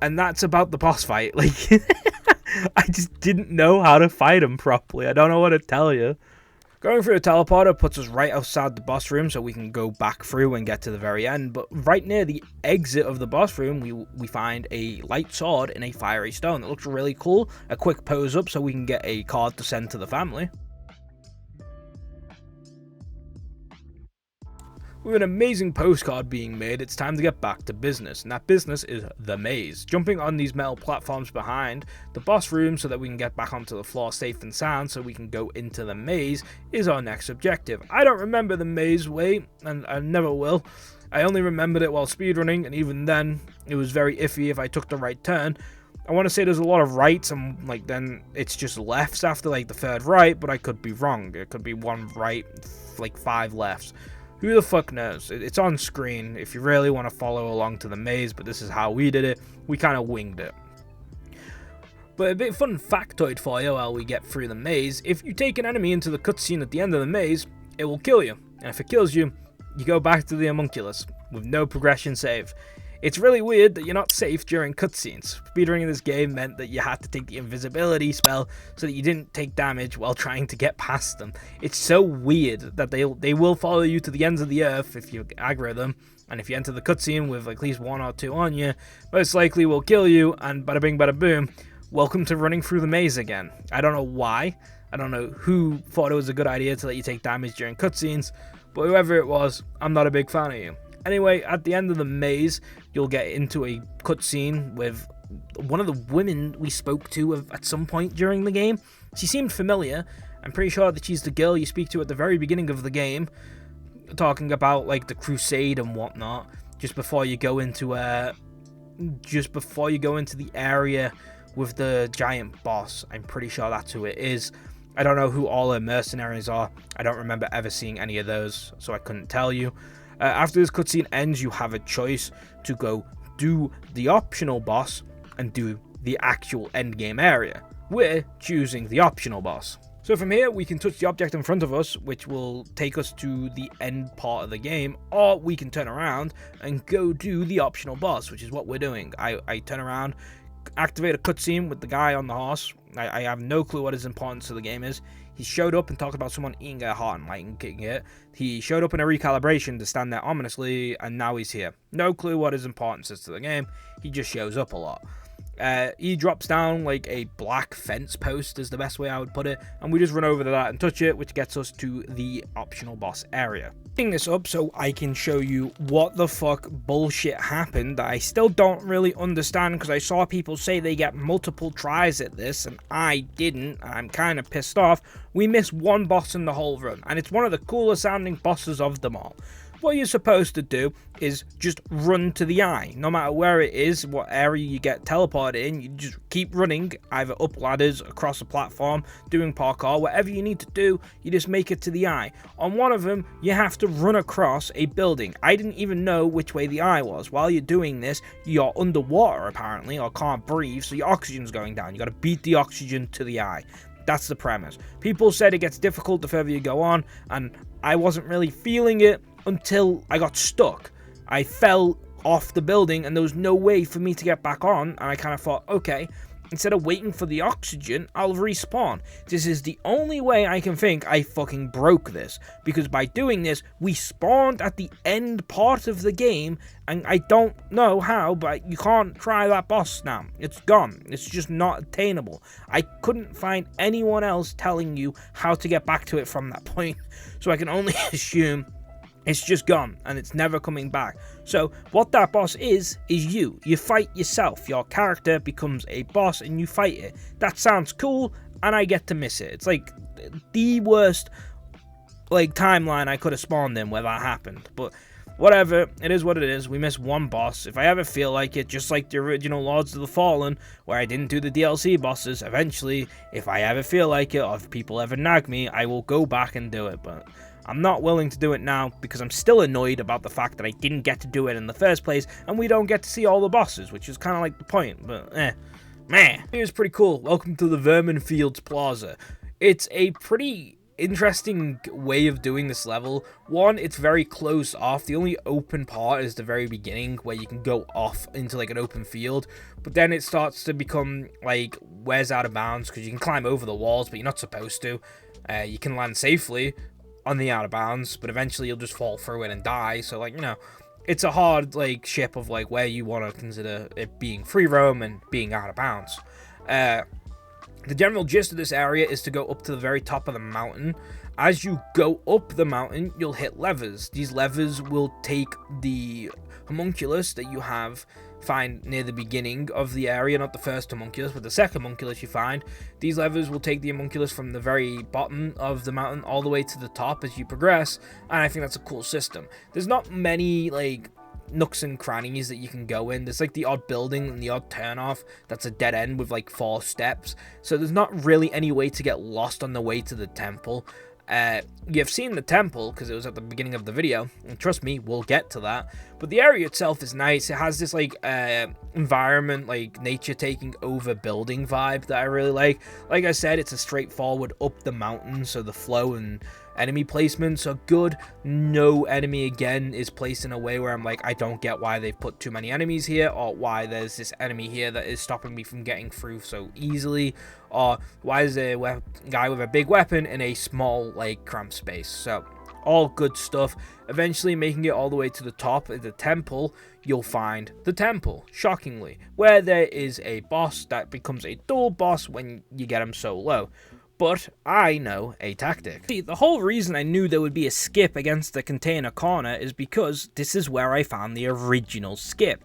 And that's about the boss fight. Like, I just didn't know how to fight him properly. I don't know what to tell you. Going through the teleporter puts us right outside the boss room so we can go back through and get to the very end, but right near the exit of the boss room we find a light sword in a fiery stone. It looks really cool. A quick pose up so we can get a card to send to the family. With an amazing postcard being made, it's time to get back to business, and that business is the maze. Jumping on these metal platforms behind the boss room so that we can get back onto the floor safe and sound so we can go into the maze is our next objective. I don't remember the maze way, and I never will. I only remembered it while speedrunning, and even then, it was very iffy if I took the right turn. I want to say there's a lot of rights, and like then it's just lefts after like the 3rd right, but I could be wrong. It could be 1 right, like 5 lefts. Who the fuck knows? It's on screen if you really want to follow along to the maze, but this is how we did it. We kind of winged it. But a bit fun factoid for you while we get through the maze: if you take an enemy into the cutscene at the end of the maze, it will kill you. And if it kills you, you go back to the homunculus with no progression save. It's really weird that you're not safe during cutscenes. Speedrunning this game meant that you had to take the invisibility spell so that you didn't take damage while trying to get past them. It's so weird that they will follow you to the ends of the earth if you aggro them, and if you enter the cutscene with at least 1 or 2 on you, most likely will kill you, and bada bing bada boom, welcome to running through the maze again. I don't know why. I don't know who thought it was a good idea to let you take damage during cutscenes, but whoever it was, I'm not a big fan of you. Anyway, at the end of the maze, you'll get into a cutscene with one of the women we spoke to at some point during the game. She seemed familiar. I'm pretty sure that she's the girl you speak to at the very beginning of the game, talking about like the crusade and whatnot, just before you go into the area with the giant boss. I'm pretty sure that's who it is. I don't know who all her mercenaries are. I don't remember ever seeing any of those, so I couldn't tell you. After this cutscene ends, you have a choice to go do the optional boss and do the actual endgame area. We're choosing the optional boss. So from here, we can touch the object in front of us, which will take us to the end part of the game, or we can turn around and go do the optional boss, which is what we're doing. I turn around, activate a cutscene with the guy on the horse. I have no clue what his importance to the game is. He showed up and talked about someone eating a heart and light and kicking it. He showed up in a recalibration to stand there ominously, and now he's here. No clue what his importance is to the game. He just shows up a lot. He drops down like a black fence post is the best way I would put it, and we just run over to that and touch it, which gets us to the optional boss area. Picking this up so I can show you what the fuck bullshit happened that I still don't really understand, because I saw people say they get multiple tries at this and I didn't. I'm kind of pissed off. We missed one boss in the whole run, and it's one of the coolest sounding bosses of them all. What you're supposed to do is just run to the eye. No matter where it is, what area you get teleported in, you just keep running, either up ladders, across a platform, doing parkour, whatever you need to do, you just make it to the eye. On one of them, you have to run across a building. I didn't even know which way the eye was. While you're doing this, you're underwater apparently, or can't breathe, so your oxygen's going down. You gotta beat the oxygen to the eye. That's the premise. People said it gets difficult the further you go on, and I wasn't really feeling it until I got stuck. I fell off the building and there was no way for me to get back on, and I kind of thought, okay, instead of waiting for the oxygen, I'll respawn. This is the only way I can think I fucking broke this, because by doing this, we spawned at the end part of the game, and I don't know how, but you can't try that boss now. It's gone. It's just not attainable. I couldn't find anyone else telling you how to get back to it from that point, so I can only assume it's just gone, and it's never coming back. So, what that boss is you. You fight yourself. Your character becomes a boss, and you fight it. That sounds cool, and I get to miss it. It's like the worst timeline I could have spawned in where that happened. But whatever, it is what it is. We missed one boss. If I ever feel like it, just like the original Lords of the Fallen, where I didn't do the DLC bosses, eventually, if I ever feel like it, or if people ever nag me, I will go back and do it. But I'm not willing to do it now, because I'm still annoyed about the fact that I didn't get to do it in the first place, and we don't get to see all the bosses, which is kind of like the point, but meh. It was pretty cool. Welcome to the Vermin Fields Plaza. It's a pretty interesting way of doing this level. One, it's very closed off. The only open part is the very beginning, where you can go off into like an open field, but then it starts to become like where's out of bounds, because you can climb over the walls, but you're not supposed to. You can land safely on the out of bounds, but eventually you'll just fall through it and die. So it's a hard ship of where you want to consider it being free roam and being out of bounds. The general gist of this area is to go up to the very top of the mountain. As you go up the mountain, you'll hit levers. These levers will take the homunculus that you find near the beginning of the area, not the first homunculus, but the second homunculus you find. These levers will take the homunculus from the very bottom of the mountain all the way to the top as you progress, and I think that's a cool system. There's not many nooks and crannies that you can go in. There's the odd building and the odd turnoff that's a dead end with 4 steps, so there's not really any way to get lost on the way to the temple. You've seen the temple because it was at the beginning of the video, and trust me, we'll get to that. But the area itself is nice. It has this like environment, like nature taking over building vibe that I really like. Like I said, it's a straightforward up the mountain, so the flow and enemy placements are good. No enemy again is placed in a way where I'm like, I don't get why they've put too many enemies here, or why there's this enemy here that is stopping me from getting through so easily, or why is there a guy with a big weapon in a small like cramped space. So all good stuff. Eventually making it all the way to the top of the temple, you'll find the temple, shockingly, where there is a boss that becomes a dual boss when you get him so low. But I know a tactic. See, the whole reason I knew there would be a skip against the container corner is because this is where I found the original skip.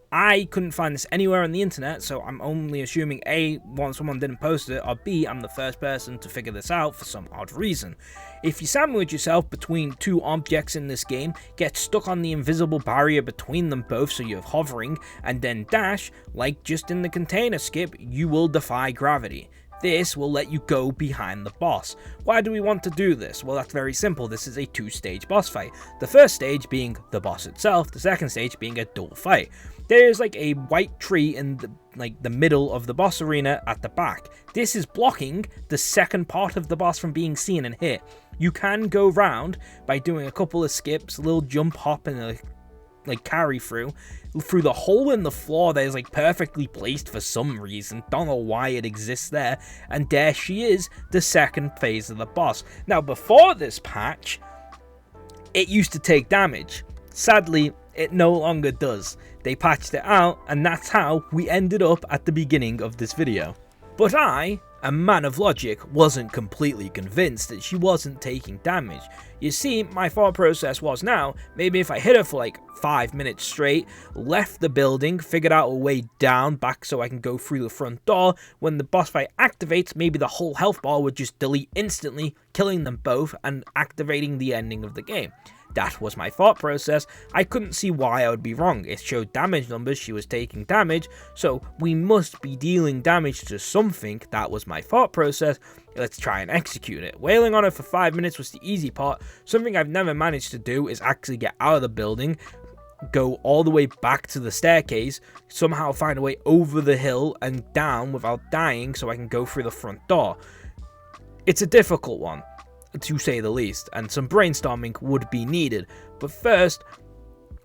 I couldn't find this anywhere on the internet, so I'm only assuming A, someone didn't post it, or B, I'm the first person to figure this out for some odd reason. If you sandwich yourself between two objects in this game, get stuck on the invisible barrier between them both so you're hovering, and then dash, like just in the container skip, you will defy gravity. This will let you go behind the boss. Why do we want to do this? Well, that's very simple. This is a two-stage boss fight. The first stage being the boss itself, the second stage being a duel fight. There's like a white tree in the middle of the boss arena at the back. This is blocking the second part of the boss from being seen and hit. You can go round by doing a couple of skips, a little jump hop and a carry through the hole in the floor that is like perfectly placed for some reason. Don't know why it exists there. And there she is, the second phase of the boss. Now before this patch, it used to take damage. Sadly, it no longer does. They patched it out, and that's how we ended up at the beginning of this video. But I, a man of logic, wasn't completely convinced that she wasn't taking damage. You see, my thought process was now, maybe if I hit her for like 5 minutes straight, left the building, figured out a way down back so I can go through the front door, when the boss fight activates, maybe the whole health bar would just delete instantly, killing them both and activating the ending of the game. That was my thought process. I couldn't see why I would be wrong. It showed damage numbers, she was taking damage, so we must be dealing damage to something. That was my thought process. Let's try and execute it. Wailing on her for 5 minutes was the easy part. Something I've never managed to do is actually get out of the building, go all the way back to the staircase, somehow find a way over the hill and down without dying so I can go through the front door. It's a difficult one, to say the least, and some brainstorming would be needed. But first,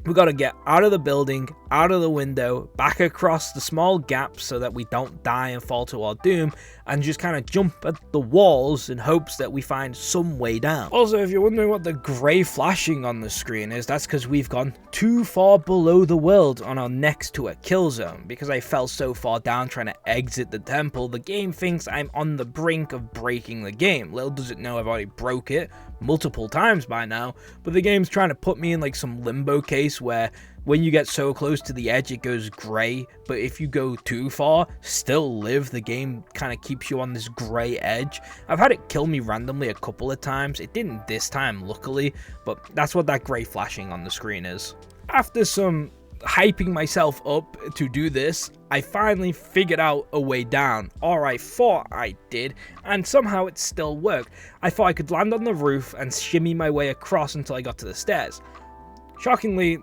we gotta get out of the building, out of the window, back across the small gap so that we don't die and fall to our doom, and just kind of jump at the walls in hopes that we find some way down. Also, if you're wondering what the grey flashing on the screen is, that's because we've gone too far below the world on our next to a kill zone. Because I fell so far down trying to exit the temple, the game thinks I'm on the brink of breaking the game. Little does it know I've already broke it multiple times by now, but the game's trying to put me in like some limbo case where when you get so close to the edge it goes grey, but if you go too far, still live. The game kind of keeps you on this grey edge. I've had it kill me randomly a couple of times. It didn't this time, luckily, but that's what that grey flashing on the screen is. After some hyping myself up to do this, I finally figured out a way down, or I thought I did, and somehow it still worked. I thought I could land on the roof and shimmy my way across until I got to the stairs. Shockingly,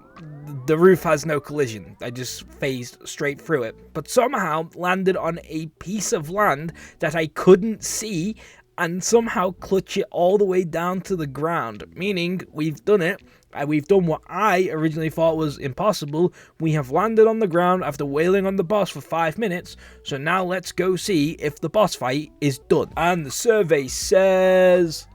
the roof has no collision. I just phased straight through it, but somehow landed on a piece of land that I couldn't see and somehow clutch it all the way down to the ground, meaning we've done it. We've done what I originally thought was impossible. We have landed on the ground after wailing on the boss for 5 minutes, so now let's go see if the boss fight is done. And the survey says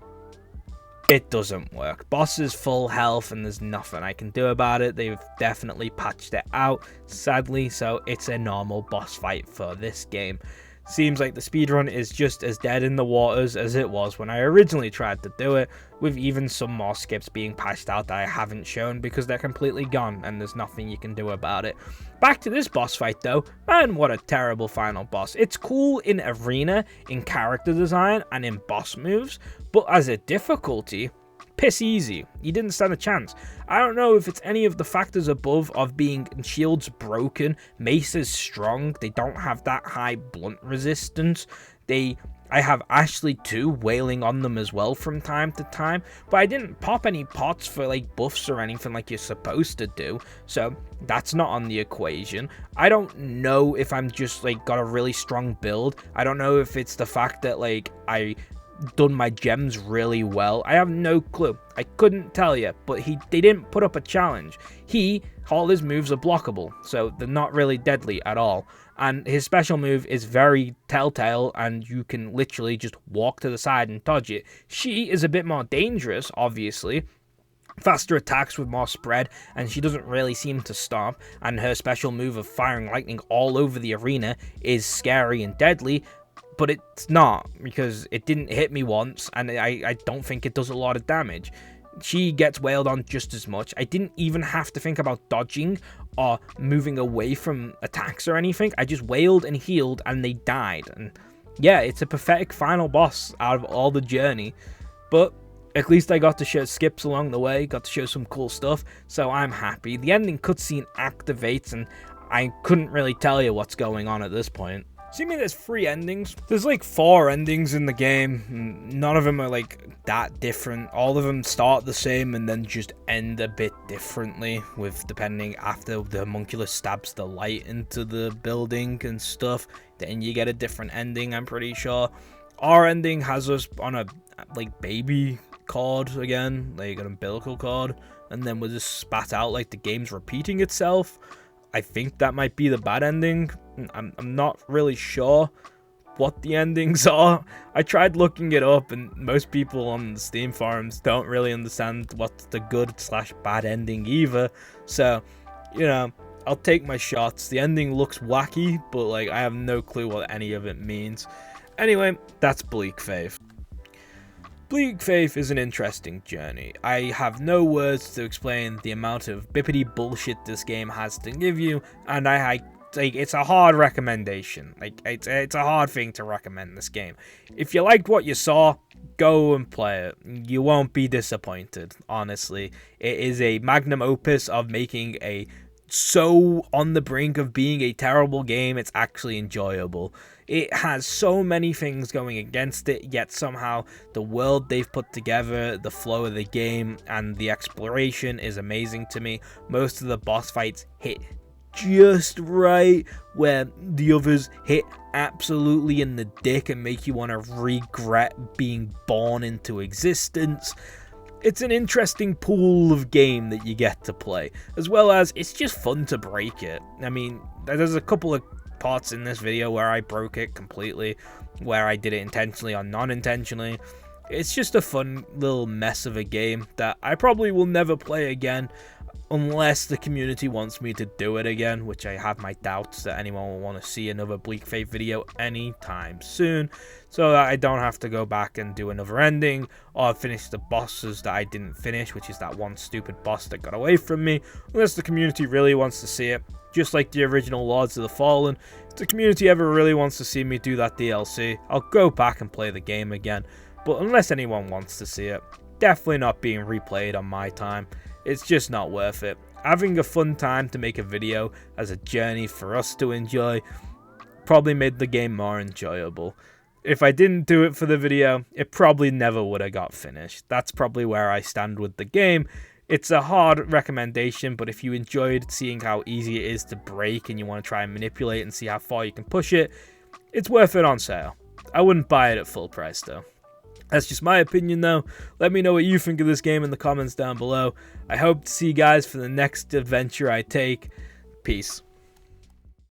it doesn't work. Boss is full health and there's nothing I can do about it. They've definitely patched it out, sadly, so it's a normal boss fight for this game. Seems like the speedrun is just as dead in the waters as it was when I originally tried to do it, with even some more skips being patched out that I haven't shown because they're completely gone and there's nothing you can do about it. Back to this boss fight though, man, what a terrible final boss. It's cool in arena, in character design, and in boss moves, but as a difficulty, piss easy. You didn't stand a chance. I don't know if it's any of the factors above of being shields broken, mace is strong, they don't have that high blunt resistance, I I have Ashley too, wailing on them as well from time to time, but I didn't pop any pots for like buffs or anything like you're supposed to do, so that's not on the equation. I don't know if I'm just like got a really strong build. I don't know if it's the fact that like I done my gems really well. I have no clue. I couldn't tell you, but they didn't put up a challenge. All his moves are blockable, so they're not really deadly at all. And his special move is very telltale, and you can literally just walk to the side and dodge it. She is a bit more dangerous, obviously. Faster attacks with more spread, and she doesn't really seem to stop. And her special move of firing lightning all over the arena is scary and deadly, but it's not, because it didn't hit me once, and I don't think it does a lot of damage. She gets wailed on just as much. I didn't even have to think about dodging or moving away from attacks or anything. I just wailed and healed and they died. And yeah, it's a pathetic final boss out of all the journey. But at least I got to show skips along the way, got to show some cool stuff, so I'm happy. The ending cutscene activates and I couldn't really tell you what's going on at this point. So you mean there's 3 endings? There's like 4 endings in the game. None of them are like that different. All of them start the same and then just end a bit differently, with depending after the homunculus stabs the light into the building and stuff, then you get a different ending, I'm pretty sure. Our ending has us on a like baby cord again, like an umbilical cord, and then we're just spat out like the game's repeating itself. I think that might be the bad ending. I'm not really sure what the endings are. I tried looking it up, and most people on the Steam forums don't really understand what's the good/bad ending either. So, you know, I'll take my shots. The ending looks wacky, but like I have no clue what any of it means. Anyway, that's Bleak Faith. Bleak Faith is an interesting journey. I have no words to explain the amount of bippity bullshit this game has to give you, and like, it's a hard recommendation. Like, it's a hard thing to recommend this game. If you liked what you saw, go and play it. You won't be disappointed, honestly. It is a magnum opus of making a so on the brink of being a terrible game, it's actually enjoyable. It has so many things going against it, yet somehow the world they've put together, the flow of the game, and the exploration is amazing to me. Most of the boss fights hit just right, where the others hit absolutely in the dick and make you want to regret being born into existence. It's an interesting pool of game that you get to play, as well as it's just fun to break it. I mean, there's a couple of parts in this video where I broke it completely, where I did it intentionally or non-intentionally. It's just a fun little mess of a game that I probably will never play again, unless the community wants me to do it again, which I have my doubts that anyone will want to see another Bleak Faith video anytime soon, so that I don't have to go back and do another ending, or finish the bosses that I didn't finish, which is that one stupid boss that got away from me, unless the community really wants to see it. Just like the original Lords of the Fallen, if the community ever really wants to see me do that DLC, I'll go back and play the game again, but unless anyone wants to see it, definitely not being replayed on my time. It's just not worth it. Having a fun time to make a video as a journey for us to enjoy probably made the game more enjoyable. If I didn't do it for the video, it probably never would have got finished. That's probably where I stand with the game. It's a hard recommendation, but if you enjoyed seeing how easy it is to break and you want to try and manipulate and see how far you can push it, it's worth it on sale. I wouldn't buy it at full price though. That's just my opinion though. Let me know what you think of this game in the comments down below. I hope to see you guys for the next adventure I take. Peace.